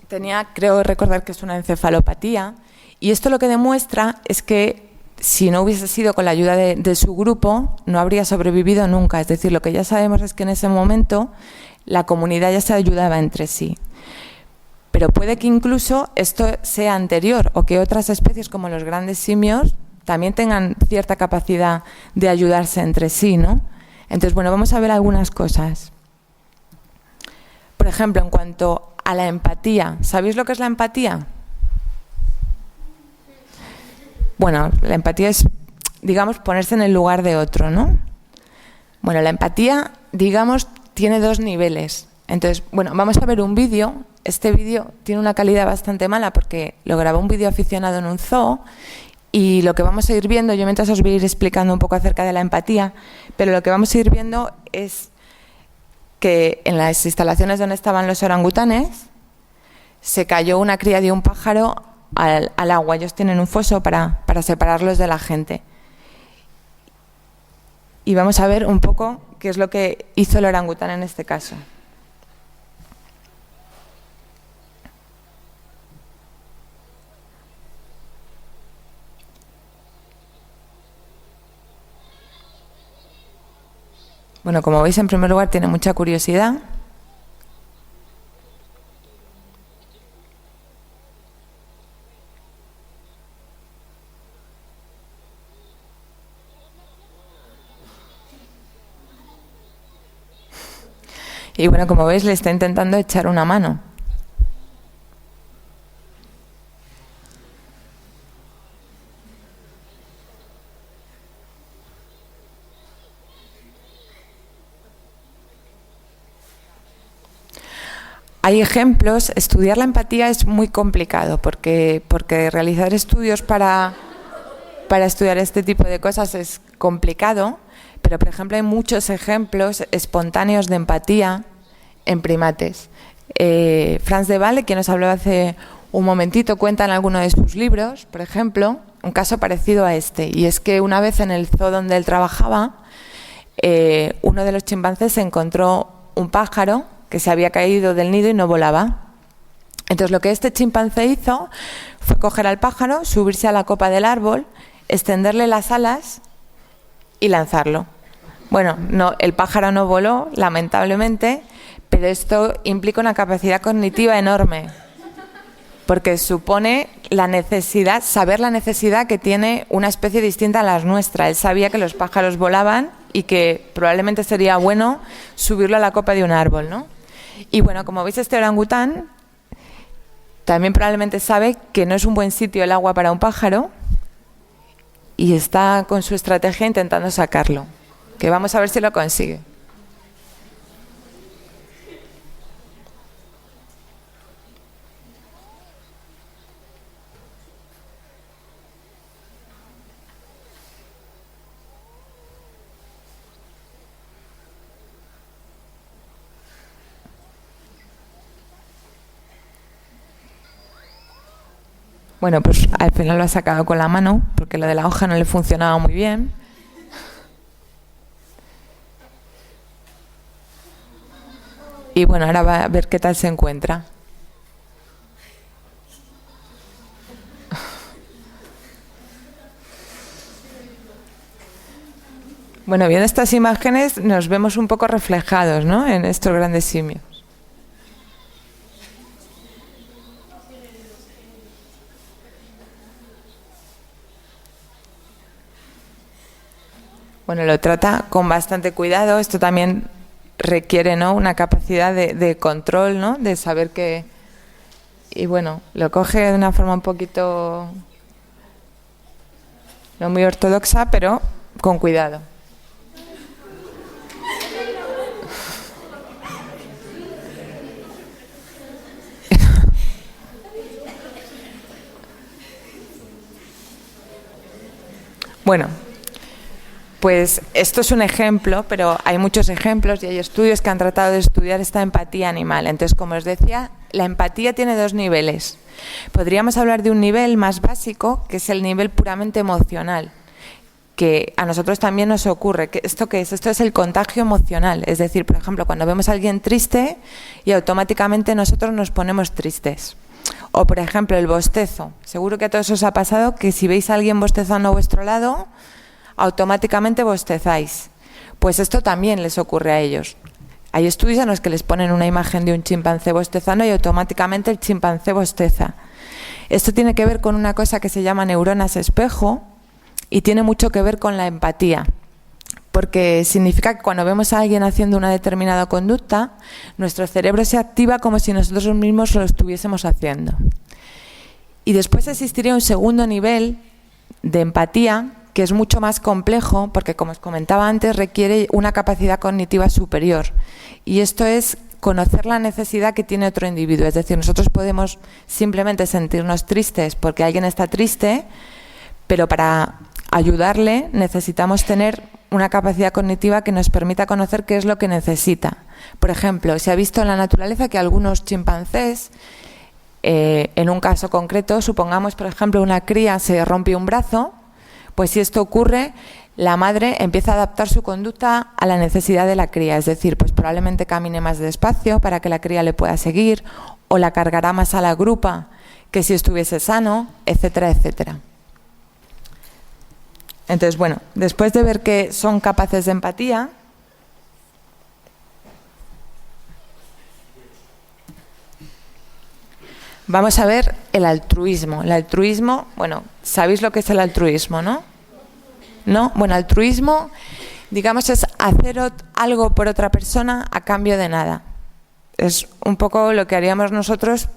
B: Tenía, creo recordar que es una encefalopatía, y esto lo que demuestra es que si no hubiese sido con la ayuda de su grupo, no habría sobrevivido nunca. Es decir, lo que ya sabemos es que en ese momento la comunidad ya se ayudaba entre sí. Pero puede que incluso esto sea anterior o que otras especies como los grandes simios también tengan cierta capacidad de ayudarse entre sí, ¿no? Entonces, bueno, vamos a ver algunas cosas. Por ejemplo, en cuanto a la empatía, ¿sabéis lo que es la empatía? Bueno, la empatía es, digamos, ponerse en el lugar de otro, ¿no? Bueno, la empatía, digamos, tiene dos niveles. Entonces, bueno, vamos a ver un vídeo. Este vídeo tiene una calidad bastante mala porque lo grabó un vídeo aficionado en un zoo, y lo que vamos a ir viendo, yo mientras os voy a ir explicando un poco acerca de la empatía, pero lo que vamos a ir viendo es que en las instalaciones donde estaban los orangutanes se cayó una cría de un pájaro al agua. Ellos tienen un foso para separarlos de la gente. Y vamos a ver un poco qué es lo que hizo el orangután en este caso. Bueno, como veis, en primer lugar tiene mucha curiosidad. Y bueno, como veis, le está intentando echar una mano. Hay ejemplos. Estudiar la empatía es muy complicado porque realizar estudios para estudiar este tipo de cosas es complicado, pero por ejemplo hay muchos ejemplos espontáneos de empatía en primates. Frans de Waal, quien nos habló hace un momentito, cuenta en alguno de sus libros, por ejemplo, un caso parecido a este, y es que una vez en el zoo donde él trabajaba, uno de los chimpancés encontró un pájaro que se había caído del nido y no volaba. Entonces lo que este chimpancé hizo fue coger al pájaro, subirse a la copa del árbol, extenderle las alas y lanzarlo. Bueno, no, el pájaro no voló, lamentablemente, pero esto implica una capacidad cognitiva enorme, porque supone la necesidad, saber la necesidad que tiene una especie distinta a la nuestra. Él sabía que los pájaros volaban y que probablemente sería bueno subirlo a la copa de un árbol, ¿no? Y bueno, como veis, este orangután también probablemente sabe que no es un buen sitio el agua para un pájaro y está con su estrategia intentando sacarlo, que vamos a ver si lo consigue. Bueno, pues al final lo ha sacado con la mano, porque lo de la hoja no le funcionaba muy bien. Y bueno, ahora va a ver qué tal se encuentra. Bueno, viendo estas imágenes nos vemos un poco reflejados, ¿no?, en estos grandes simios. Bueno, lo trata con bastante cuidado. Esto también requiere, ¿no?, una capacidad de control, ¿no?, de saber que... Y bueno, lo coge de una forma un poquito no muy ortodoxa, pero con cuidado. Bueno, pues esto es un ejemplo, pero hay muchos ejemplos y hay estudios que han tratado de estudiar esta empatía animal. Entonces, como os decía, la empatía tiene dos niveles. Podríamos hablar de un nivel más básico, que es el nivel puramente emocional, que a nosotros también nos ocurre. ¿Esto qué es? Esto es el contagio emocional. Es decir, por ejemplo, cuando vemos a alguien triste y automáticamente nosotros nos ponemos tristes. O, por ejemplo, el bostezo. Seguro que a todos os ha pasado que si veis a alguien bostezando a vuestro lado, automáticamente bostezáis. Pues esto también les ocurre a ellos. Hay estudios en los que les ponen una imagen de un chimpancé bostezando y automáticamente el chimpancé bosteza. Esto tiene que ver con una cosa que se llama neuronas espejo, y tiene mucho que ver con la empatía, porque significa que cuando vemos a alguien haciendo una determinada conducta, nuestro cerebro se activa como si nosotros mismos lo estuviésemos haciendo. Y después existiría un segundo nivel de empatía que es mucho más complejo porque, como os comentaba antes, requiere una capacidad cognitiva superior. Y esto es conocer la necesidad que tiene otro individuo. Es decir, nosotros podemos simplemente sentirnos tristes porque alguien está triste, pero para ayudarle necesitamos tener una capacidad cognitiva que nos permita conocer qué es lo que necesita. Por ejemplo, se ha visto en la naturaleza que algunos chimpancés, en un caso concreto, supongamos, por ejemplo, una cría se rompe un brazo, pues si esto ocurre, la madre empieza a adaptar su conducta a la necesidad de la cría, es decir, pues probablemente camine más despacio para que la cría le pueda seguir, o la cargará más a la grupa que si estuviese sano, etcétera, etcétera. Entonces, bueno, después de ver que son capaces de empatía, vamos a ver el altruismo. El altruismo, bueno, sabéis lo que es el altruismo, ¿no? ¿No? Bueno, altruismo, digamos, es hacer algo por otra persona a cambio de nada. Es un poco lo que haríamos nosotros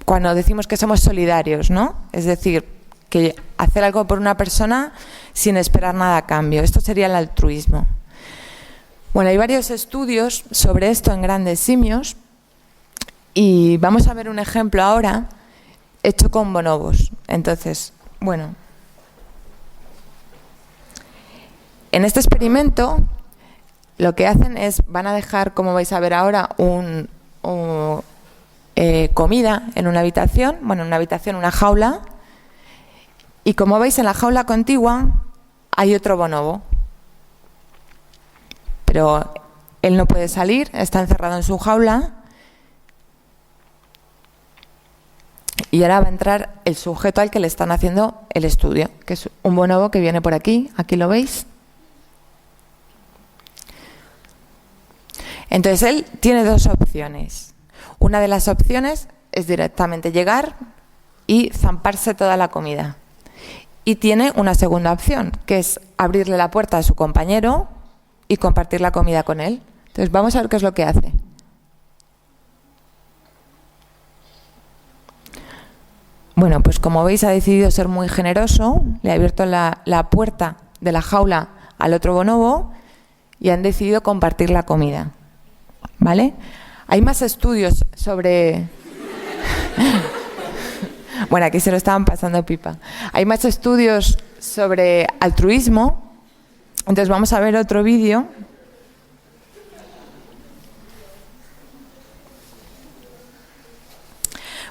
B: cuando decimos que somos solidarios, ¿no? Es decir, que hacer algo por una persona sin esperar nada a cambio. Esto sería el altruismo. Bueno, hay varios estudios sobre esto en grandes simios. Y vamos a ver un ejemplo ahora hecho con bonobos. Entonces, bueno, en este experimento lo que hacen es, van a dejar, como vais a ver ahora, comida en una habitación, una jaula, y como veis en la jaula contigua hay otro bonobo, pero él no puede salir, está encerrado en su jaula. Y ahora va a entrar el sujeto al que le están haciendo el estudio, que es un bonobo que viene por aquí lo veis. Entonces él tiene dos opciones. Una de las opciones es directamente llegar y zamparse toda la comida. Y tiene una segunda opción, que es abrirle la puerta a su compañero y compartir la comida con él. Entonces vamos a ver qué es lo que hace. Bueno, pues como veis ha decidido ser muy generoso, le ha abierto la puerta de la jaula al otro bonobo y han decidido compartir la comida. ¿Vale? Hay más estudios sobre... Bueno, aquí se lo estaban pasando pipa. Hay más estudios sobre altruismo. Entonces vamos a ver otro vídeo.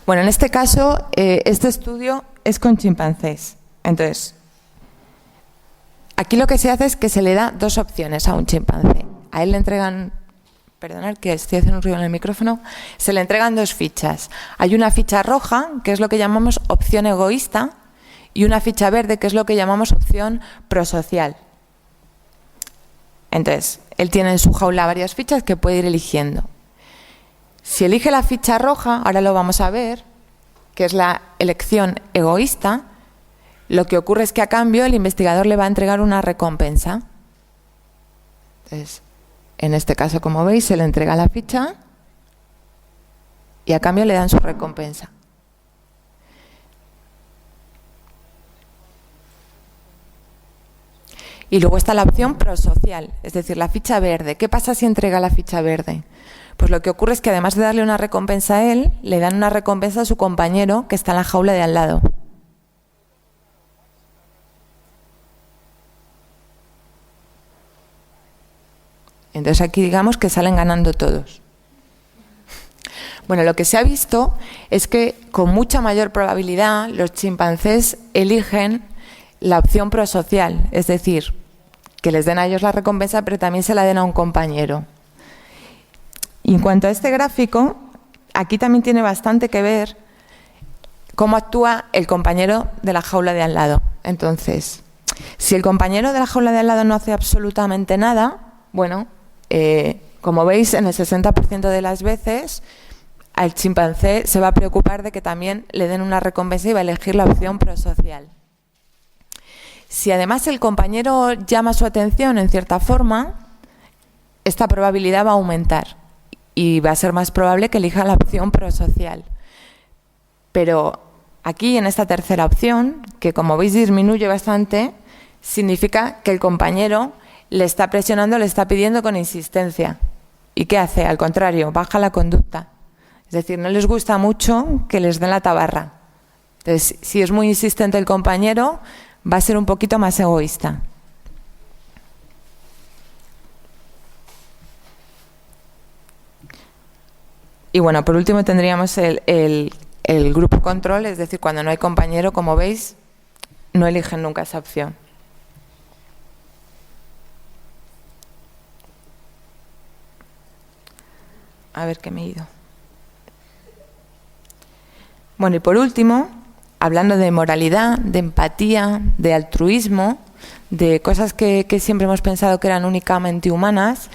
B: Bueno, en este caso, este estudio es con chimpancés. Entonces, aquí lo que se hace es que se le da dos opciones a un chimpancé. A él le entregan, perdonad que estoy haciendo un ruido en el micrófono, se le entregan dos fichas. Hay una ficha roja, que es lo que llamamos opción egoísta, y una ficha verde, que es lo que llamamos opción prosocial. Entonces, él tiene en su jaula varias fichas que puede ir eligiendo. Si elige la ficha roja, ahora lo vamos a ver, que es la elección egoísta, lo que ocurre es que a cambio el investigador le va a entregar una recompensa. Entonces, en este caso, como veis, se le entrega la ficha y a cambio le dan su recompensa. Y luego está la opción prosocial, es decir, la ficha verde. ¿Qué pasa si entrega la ficha verde? Pues lo que ocurre es que además de darle una recompensa a él, le dan una recompensa a su compañero que está en la jaula de al lado. Entonces aquí digamos que salen ganando todos. Bueno, lo que se ha visto es que con mucha mayor probabilidad los chimpancés eligen la opción prosocial, es decir, que les den a ellos la recompensa, pero también se la den a un compañero. Y en cuanto a este gráfico, aquí también tiene bastante que ver cómo actúa el compañero de la jaula de al lado. Entonces, si el compañero de la jaula de al lado no hace absolutamente nada, bueno, como veis, en el 60% de las veces al chimpancé se va a preocupar de que también le den una recompensa y va a elegir la opción prosocial. Si además el compañero llama su atención en cierta forma, esta probabilidad va a aumentar y va a ser más probable que elija la opción prosocial. Pero aquí, en esta tercera opción, que como veis disminuye bastante, significa que el compañero le está presionando, le está pidiendo con insistencia. ¿Y qué hace? Al contrario, baja la conducta. Es decir, no les gusta mucho que les den la tabarra. Entonces, si es muy insistente el compañero, va a ser un poquito más egoísta. Y bueno, por último tendríamos el grupo control, es decir, cuando no hay compañero, como veis, no eligen nunca esa opción. A ver qué me he ido. Bueno, y por último, hablando de moralidad, de empatía, de altruismo, de cosas que siempre hemos pensado que eran únicamente humanas,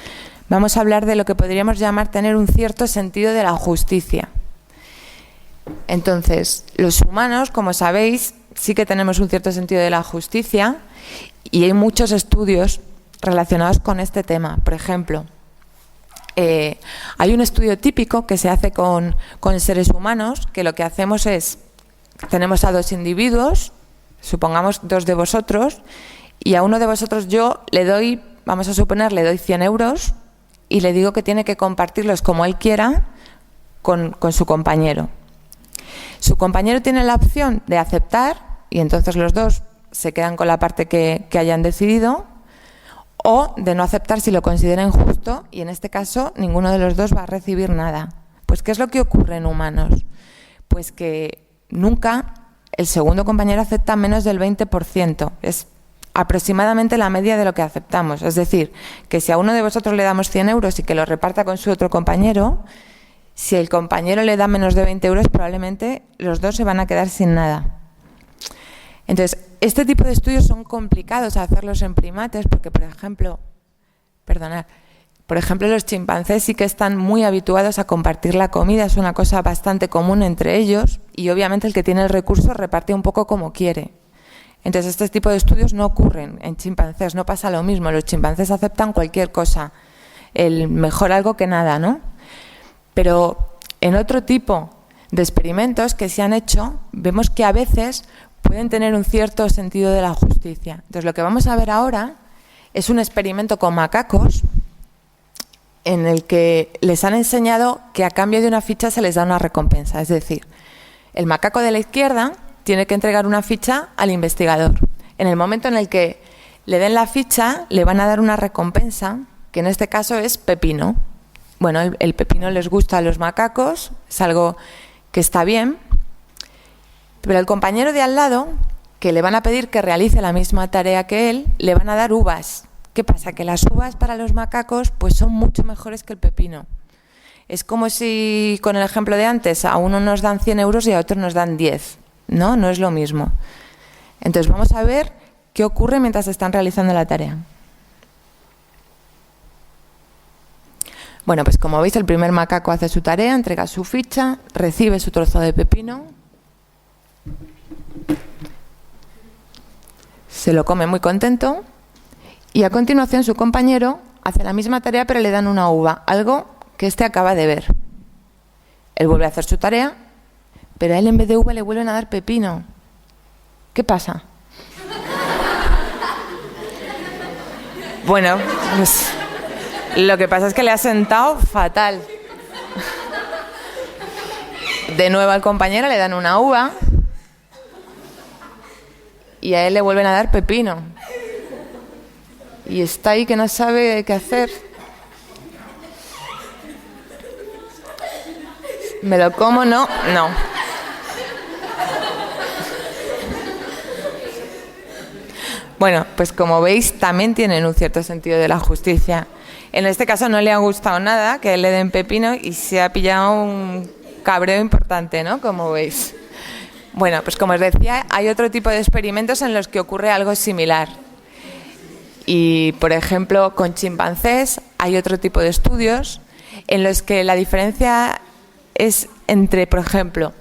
B: vamos a hablar de lo que podríamos llamar tener un cierto sentido de la justicia. Entonces, los humanos, como sabéis, sí que tenemos un cierto sentido de la justicia y hay muchos estudios relacionados con este tema. Por ejemplo, hay un estudio típico que se hace con seres humanos, que lo que hacemos es, tenemos a dos individuos, supongamos dos de vosotros, y a uno de vosotros yo le doy, vamos a suponer, le doy 100 euros y le digo que tiene que compartirlos como él quiera con su compañero. Su compañero tiene la opción de aceptar y entonces los dos se quedan con la parte que hayan decidido, o de no aceptar si lo considera injusto y en este caso ninguno de los dos va a recibir nada. Pues ¿qué es lo que ocurre en humanos? Pues que nunca el segundo compañero acepta menos del 20%. Es aproximadamente la media de lo que aceptamos. Es decir, que si a uno de vosotros le damos 100 euros y que lo reparta con su otro compañero, si el compañero le da menos de 20 euros, probablemente los dos se van a quedar sin nada. Entonces, este tipo de estudios son complicados hacerlos en primates porque, por ejemplo, los chimpancés sí que están muy habituados a compartir la comida, es una cosa bastante común entre ellos y obviamente el que tiene el recurso reparte un poco como quiere. Entonces, este tipo de estudios no ocurren en chimpancés, no pasa lo mismo, los chimpancés aceptan cualquier cosa, mejor algo que nada, ¿no? Pero en otro tipo de experimentos que se han hecho, vemos que a veces pueden tener un cierto sentido de la justicia. Entonces, lo que vamos a ver ahora es un experimento con macacos en el que les han enseñado que a cambio de una ficha se les da una recompensa. Es decir, el macaco de la izquierda tiene que entregar una ficha al investigador. En el momento en el que le den la ficha, le van a dar una recompensa, que en este caso es pepino. Bueno, el pepino les gusta a los macacos, es algo que está bien, pero al compañero de al lado, que le van a pedir que realice la misma tarea que él, le van a dar uvas. ¿Qué pasa? Que las uvas para los macacos pues son mucho mejores que el pepino. Es como si, con el ejemplo de antes, a uno nos dan 100 euros y a otro nos dan 10. No, no es lo mismo. Entonces vamos a ver qué ocurre mientras están realizando la tarea. Bueno, pues como veis, el primer macaco hace su tarea, entrega su ficha, recibe su trozo de pepino, se lo come muy contento y a continuación su compañero hace la misma tarea pero le dan una uva, algo que éste acaba de ver. Él vuelve a hacer su tarea, pero a él en vez de uva le vuelven a dar pepino. ¿Qué pasa? Bueno, pues lo que pasa es que le ha sentado fatal. De nuevo al compañero le dan una uva y a él le vuelven a dar pepino. Y está ahí que no sabe qué hacer. ¿Me lo como? No, no. Bueno, pues como veis, también tienen un cierto sentido de la justicia. En este caso no le ha gustado nada que le den pepino y se ha pillado un cabreo importante, ¿no? Como veis. Bueno, pues como os decía, hay otro tipo de experimentos en los que ocurre algo similar. Y, por ejemplo, con chimpancés hay otro tipo de estudios en los que la diferencia es entre, por ejemplo,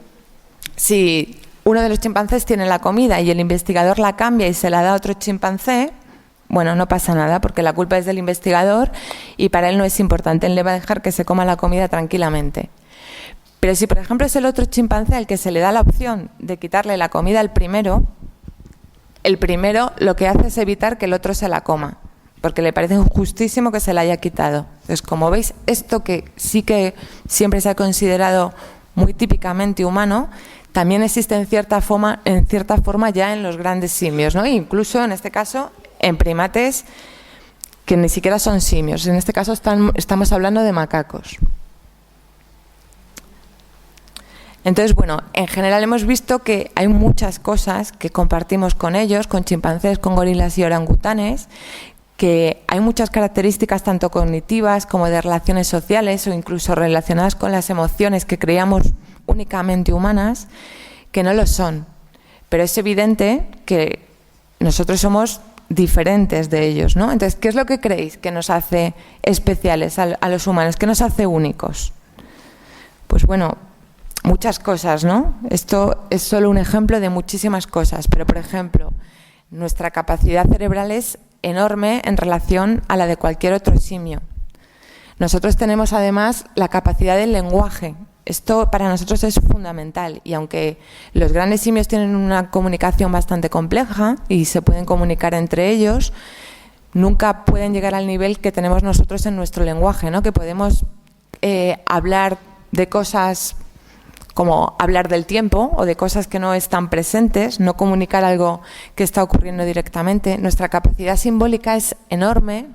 B: si uno de los chimpancés tiene la comida y el investigador la cambia y se la da a otro chimpancé, bueno, no pasa nada porque la culpa es del investigador y para él no es importante, él le va a dejar que se coma la comida tranquilamente. Pero si, por ejemplo, es el otro chimpancé al que se le da la opción de quitarle la comida al primero, el primero lo que hace es evitar que el otro se la coma, porque le parece injustísimo que se la haya quitado. Entonces, como veis, esto que sí que siempre se ha considerado muy típicamente humano, también existe en cierta forma ya en los grandes simios, ¿no? Incluso en este caso en primates que ni siquiera son simios. En este caso estamos hablando de macacos. Entonces, bueno, en general hemos visto que hay muchas cosas que compartimos con ellos, con chimpancés, con gorilas y orangutanes, que hay muchas características tanto cognitivas como de relaciones sociales o incluso relacionadas con las emociones que creíamos únicamente humanas, que no lo son. Pero es evidente que nosotros somos diferentes de ellos, ¿no? Entonces, ¿qué es lo que creéis que nos hace especiales a los humanos? ¿Qué nos hace únicos? Pues bueno, muchas cosas, ¿no? Esto es solo un ejemplo de muchísimas cosas, pero por ejemplo, nuestra capacidad cerebral es enorme en relación a la de cualquier otro simio. Nosotros tenemos además la capacidad del lenguaje. Esto para nosotros es fundamental y aunque los grandes simios tienen una comunicación bastante compleja y se pueden comunicar entre ellos, nunca pueden llegar al nivel que tenemos nosotros en nuestro lenguaje, ¿no? Que podemos hablar de cosas como hablar del tiempo o de cosas que no están presentes, no comunicar algo que está ocurriendo directamente. Nuestra capacidad simbólica es enorme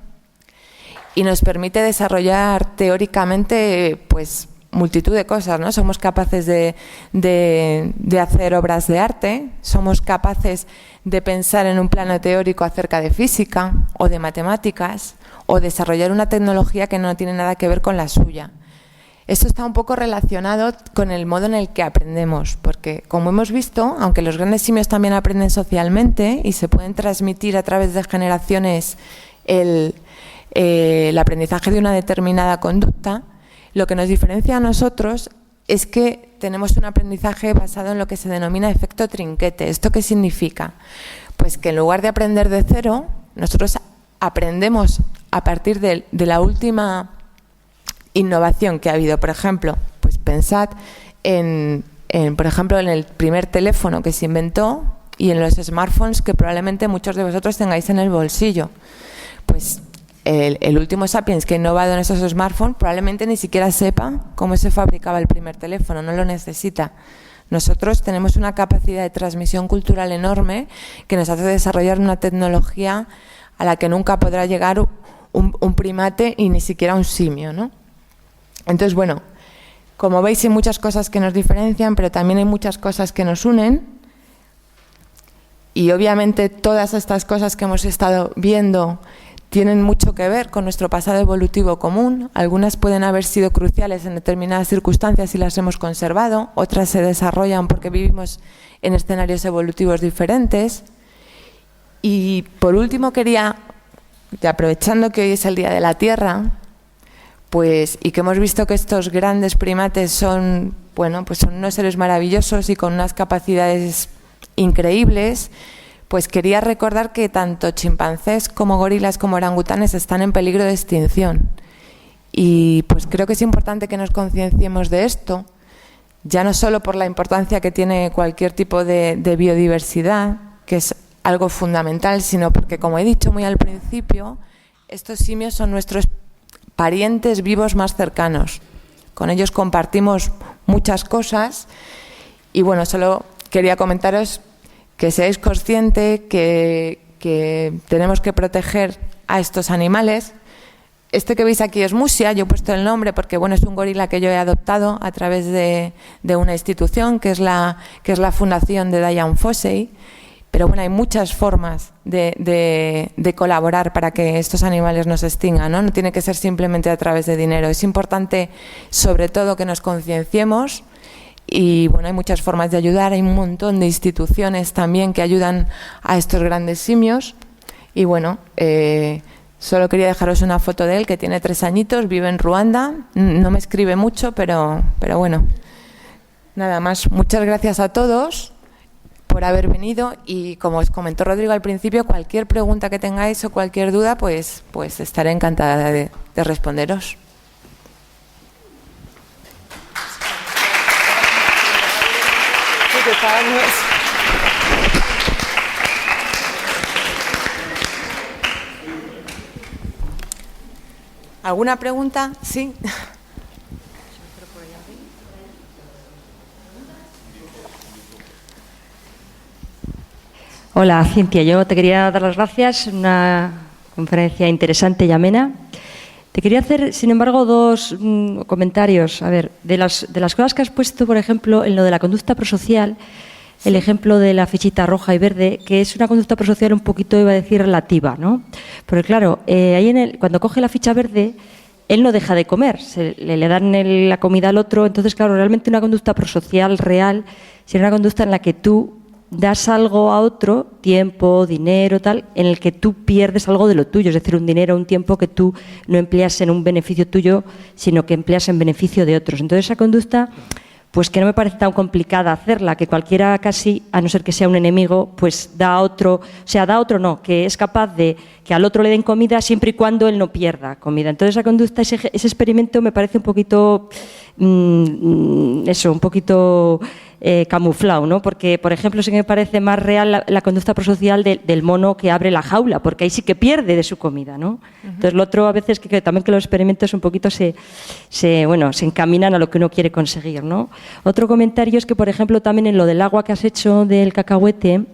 B: y nos permite desarrollar teóricamente pues multitud de cosas, ¿no? Somos capaces de hacer obras de arte, somos capaces de pensar en un plano teórico acerca de física o de matemáticas o desarrollar una tecnología que no tiene nada que ver con la suya. Esto está un poco relacionado con el modo en el que aprendemos, porque como hemos visto, aunque los grandes simios también aprenden socialmente y se pueden transmitir a través de generaciones el aprendizaje de una determinada conducta, lo que nos diferencia a nosotros es que tenemos un aprendizaje basado en lo que se denomina efecto trinquete. ¿Esto qué significa? Pues que en lugar de aprender de cero, nosotros aprendemos a partir de la última innovación que ha habido. Por ejemplo, pues pensad por ejemplo, en el primer teléfono que se inventó y en los smartphones que probablemente muchos de vosotros tengáis en el bolsillo. Pues el último sapiens que ha innovado en esos smartphones probablemente ni siquiera sepa cómo se fabricaba el primer teléfono, no lo necesita. Nosotros tenemos una capacidad de transmisión cultural enorme que nos hace desarrollar una tecnología a la que nunca podrá llegar un primate y ni siquiera un simio, ¿no? Entonces, bueno, como veis hay muchas cosas que nos diferencian, pero también hay muchas cosas que nos unen. Y obviamente todas estas cosas que hemos estado viendo tienen mucho que ver con nuestro pasado evolutivo común. Algunas pueden haber sido cruciales en determinadas circunstancias y las hemos conservado. Otras se desarrollan porque vivimos en escenarios evolutivos diferentes. Y por último quería, y aprovechando que hoy es el Día de la Tierra, pues, y que hemos visto que estos grandes primates son, bueno, pues son unos seres maravillosos y con unas capacidades increíbles, pues quería recordar que tanto chimpancés como gorilas como orangutanes están en peligro de extinción. Y pues creo que es importante que nos concienciemos de esto, ya no solo por la importancia que tiene cualquier tipo de biodiversidad, que es algo fundamental, sino porque, como he dicho muy al principio, estos simios son nuestros parientes vivos más cercanos. Con ellos compartimos muchas cosas y bueno, solo quería comentaros que seáis conscientes que tenemos que proteger a estos animales. Este que veis aquí es Musia, yo he puesto el nombre porque bueno, es un gorila que yo he adoptado a través de una institución que es la fundación de Dian Fossey. Pero bueno, hay muchas formas de colaborar para que estos animales no se extingan, ¿no? No tiene que ser simplemente a través de dinero. Es importante, sobre todo, que nos concienciemos y bueno, hay muchas formas de ayudar. Hay un montón de instituciones también que ayudan a estos grandes simios. Y bueno, solo quería dejaros una foto de él, que tiene 3 añitos, vive en Ruanda. No me escribe mucho, pero bueno. Nada más. Muchas gracias a todos. por haber venido y, como os comentó Rodrigo al principio, cualquier pregunta que tengáis o cualquier duda, pues estaré encantada de responderos. ¿Alguna pregunta? Sí.
D: Hola, Cintia. Yo te quería dar las gracias. Una conferencia interesante y amena. Te quería hacer, sin embargo, dos comentarios. A ver, de las cosas que has puesto, por ejemplo, en lo de la conducta prosocial, el ejemplo de la fichita roja y verde, que es una conducta prosocial un poquito, iba a decir, relativa, ¿no? Porque, claro, ahí cuando coge la ficha verde, él no deja de comer, le dan la comida al otro. Entonces, claro, realmente una conducta prosocial real sería una conducta en la que tú das algo a otro, tiempo, dinero, tal, en el que tú pierdes algo de lo tuyo, es decir, un dinero, un tiempo que tú no empleas en un beneficio tuyo, sino que empleas en beneficio de otros. Entonces, esa conducta, pues que no me parece tan complicada hacerla, que cualquiera casi, a no ser que sea un enemigo, pues da a otro, o sea, da a otro no, que es capaz de que al otro le den comida siempre y cuando él no pierda comida. Entonces, esa conducta, ese experimento me parece un poquito, un poquito camuflado, ¿no? Porque, por ejemplo, sí que me parece más real la conducta prosocial del mono que abre la jaula, porque ahí sí que pierde de su comida, ¿no? Entonces, lo otro a veces que también que los experimentos un poquito se encaminan a lo que uno quiere conseguir, ¿no? Otro comentario es que, por ejemplo, también en lo del agua que has hecho del cacahuete,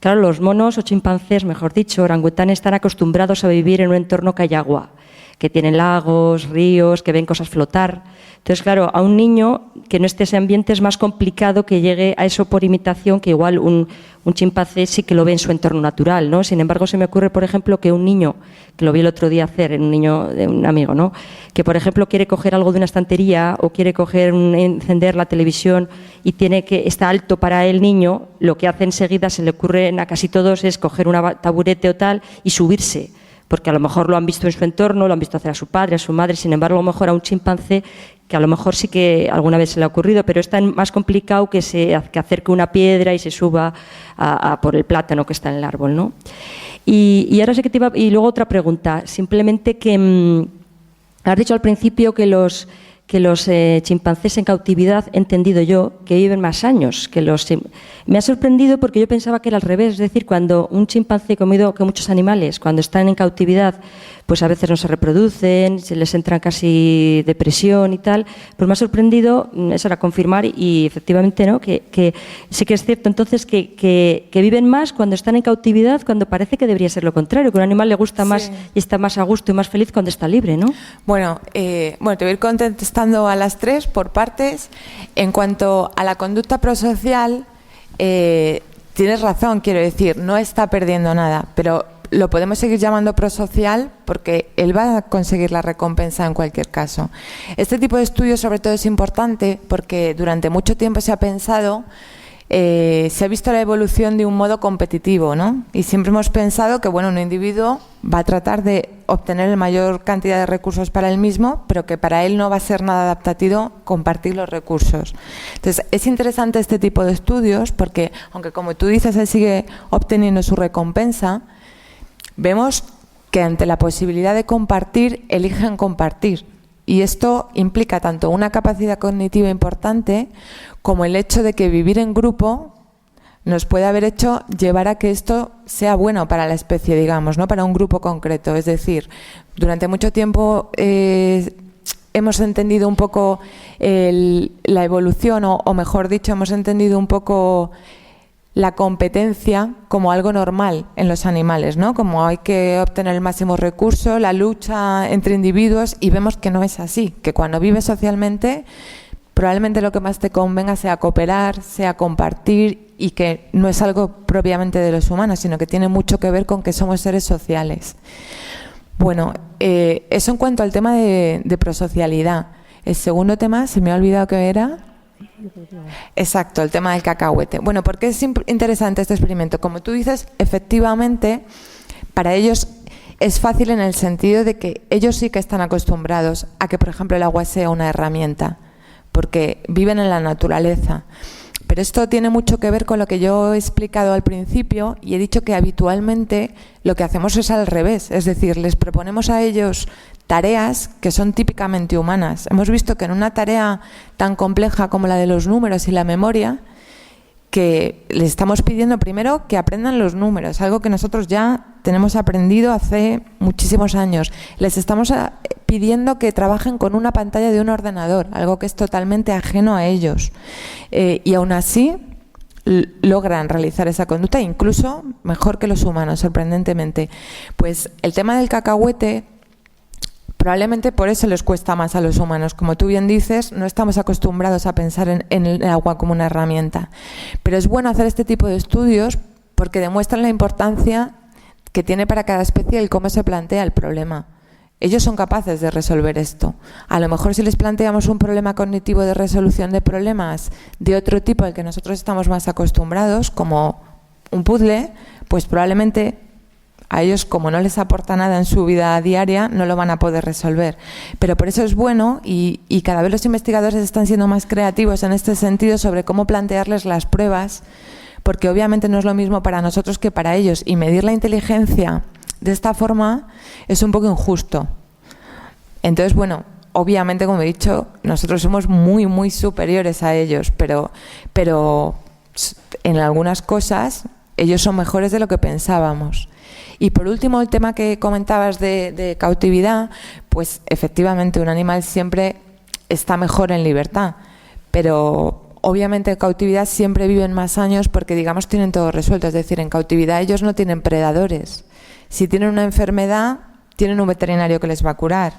D: claro, los monos o chimpancés, mejor dicho, orangutanes, están acostumbrados a vivir en un entorno que hay agua, que tienen lagos, ríos, que ven cosas flotar. Entonces, claro, a un niño que no esté en ese ambiente es más complicado que llegue a eso por imitación, que igual un chimpancé sí que lo ve en su entorno natural, ¿no? Sin embargo, se me ocurre, por ejemplo, que un niño, que lo vi el otro día hacer, en un niño de un amigo, ¿no? Que, por ejemplo, quiere coger algo de una estantería o quiere encender la televisión y está alto para el niño, lo que hace enseguida, se le ocurre a casi todos, es coger un taburete o tal y subirse, porque a lo mejor lo han visto en su entorno, lo han visto hacer a su padre, a su madre. Sin embargo, a lo mejor a un chimpancé, que a lo mejor sí que alguna vez se le ha ocurrido, pero es tan más complicado que acerque una piedra y se suba a por el plátano que está en el árbol, ¿no? Y ahora sí que y luego otra pregunta, simplemente que has dicho al principio que los chimpancés en cautividad, he entendido yo, que viven más años que me ha sorprendido porque yo pensaba que era al revés, es decir, cuando un chimpancé, comido que muchos animales, cuando están en cautividad, pues a veces no se reproducen, se les entra casi depresión y tal, pues me ha sorprendido, eso era confirmar y efectivamente, ¿no?, que sí que es cierto entonces que viven más cuando están en cautividad, cuando parece que debería ser lo contrario, que a un animal le gusta más y está más a gusto y más feliz cuando está libre, ¿no?
B: Bueno, te voy a ir contestando a las tres por partes. En cuanto a la conducta prosocial, tienes razón, quiero decir, no está perdiendo nada, pero lo podemos seguir llamando prosocial porque él va a conseguir la recompensa en cualquier caso. Este tipo de estudios sobre todo es importante porque durante mucho tiempo se ha pensado, se ha visto la evolución de un modo competitivo, ¿no? Y siempre hemos pensado que, bueno, un individuo va a tratar de obtener la mayor cantidad de recursos para él mismo, pero que para él no va a ser nada adaptativo compartir los recursos. Entonces, es interesante este tipo de estudios porque, aunque como tú dices, él sigue obteniendo su recompensa, vemos que ante la posibilidad de compartir, eligen compartir. Y esto implica tanto una capacidad cognitiva importante como el hecho de que vivir en grupo nos puede haber hecho llevar a que esto sea bueno para la especie, digamos, ¿no?, para un grupo concreto. Es decir, durante mucho tiempo hemos entendido un poco la evolución, o mejor dicho, hemos entendido un poco la competencia como algo normal en los animales, ¿no? Como hay que obtener el máximo recurso, la lucha entre individuos, y vemos que no es así, que cuando vives socialmente probablemente lo que más te convenga sea cooperar, sea compartir, y que no es algo propiamente de los humanos, sino que tiene mucho que ver con que somos seres sociales. Bueno, eso en cuanto al tema de prosocialidad. El segundo tema, se me ha olvidado qué era. Exacto, el tema del cacahuete. Bueno, ¿por qué es interesante este experimento? Como tú dices, efectivamente, para ellos es fácil en el sentido de que ellos sí que están acostumbrados a que, por ejemplo, el agua sea una herramienta, porque viven en la naturaleza. Pero esto tiene mucho que ver con lo que yo he explicado al principio y he dicho que habitualmente lo que hacemos es al revés. Es decir, les proponemos a ellos tareas que son típicamente humanas. Hemos visto que en una tarea tan compleja como la de los números y la memoria, que les estamos pidiendo primero que aprendan los números, algo que nosotros ya tenemos aprendido hace muchísimos años. Les estamos pidiendo que trabajen con una pantalla de un ordenador, algo que es totalmente ajeno a ellos. Y aún así logran realizar esa conducta, incluso mejor que los humanos, sorprendentemente. Pues el tema del cacahuete, probablemente por eso les cuesta más a los humanos. Como tú bien dices, no estamos acostumbrados a pensar en el agua como una herramienta. Pero es bueno hacer este tipo de estudios porque demuestran la importancia que tiene para cada especie el cómo se plantea el problema. Ellos son capaces de resolver esto. A lo mejor si les planteamos un problema cognitivo de resolución de problemas de otro tipo al que nosotros estamos más acostumbrados, como un puzzle, pues probablemente a ellos, como no les aporta nada en su vida diaria, no lo van a poder resolver. Pero por eso es bueno y cada vez los investigadores están siendo más creativos en este sentido sobre cómo plantearles las pruebas, porque obviamente no es lo mismo para nosotros que para ellos. Y medir la inteligencia de esta forma es un poco injusto. Entonces, bueno, obviamente, como he dicho, nosotros somos muy, muy superiores a ellos, pero en algunas cosas ellos son mejores de lo que pensábamos. Y por último, el tema que comentabas de cautividad, pues efectivamente un animal siempre está mejor en libertad, pero obviamente en cautividad siempre viven más años porque, digamos, tienen todo resuelto. Es decir, en cautividad ellos no tienen predadores. Si tienen una enfermedad, tienen un veterinario que les va a curar.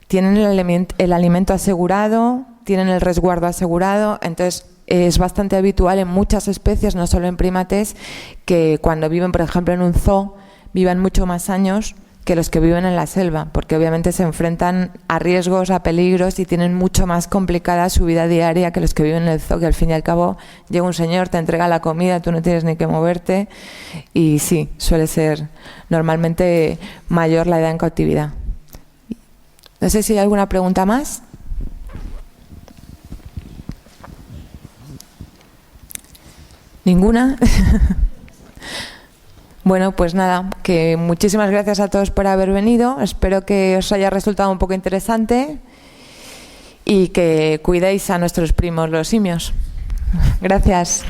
B: Tienen el alimento asegurado, tienen el resguardo asegurado. Entonces, es bastante habitual en muchas especies, no solo en primates, que cuando viven, por ejemplo, en un zoo, vivan mucho más años que los que viven en la selva, porque obviamente se enfrentan a riesgos, a peligros y tienen mucho más complicada su vida diaria que los que viven en el zoo, que al fin y al cabo llega un señor, te entrega la comida, tú no tienes ni que moverte y sí, suele ser normalmente mayor la edad en cautividad. No sé si hay alguna pregunta más. ¿Ninguna? Bueno, pues nada, que muchísimas gracias a todos por haber venido. Espero que os haya resultado un poco interesante y que cuidéis a nuestros primos, los simios. Gracias.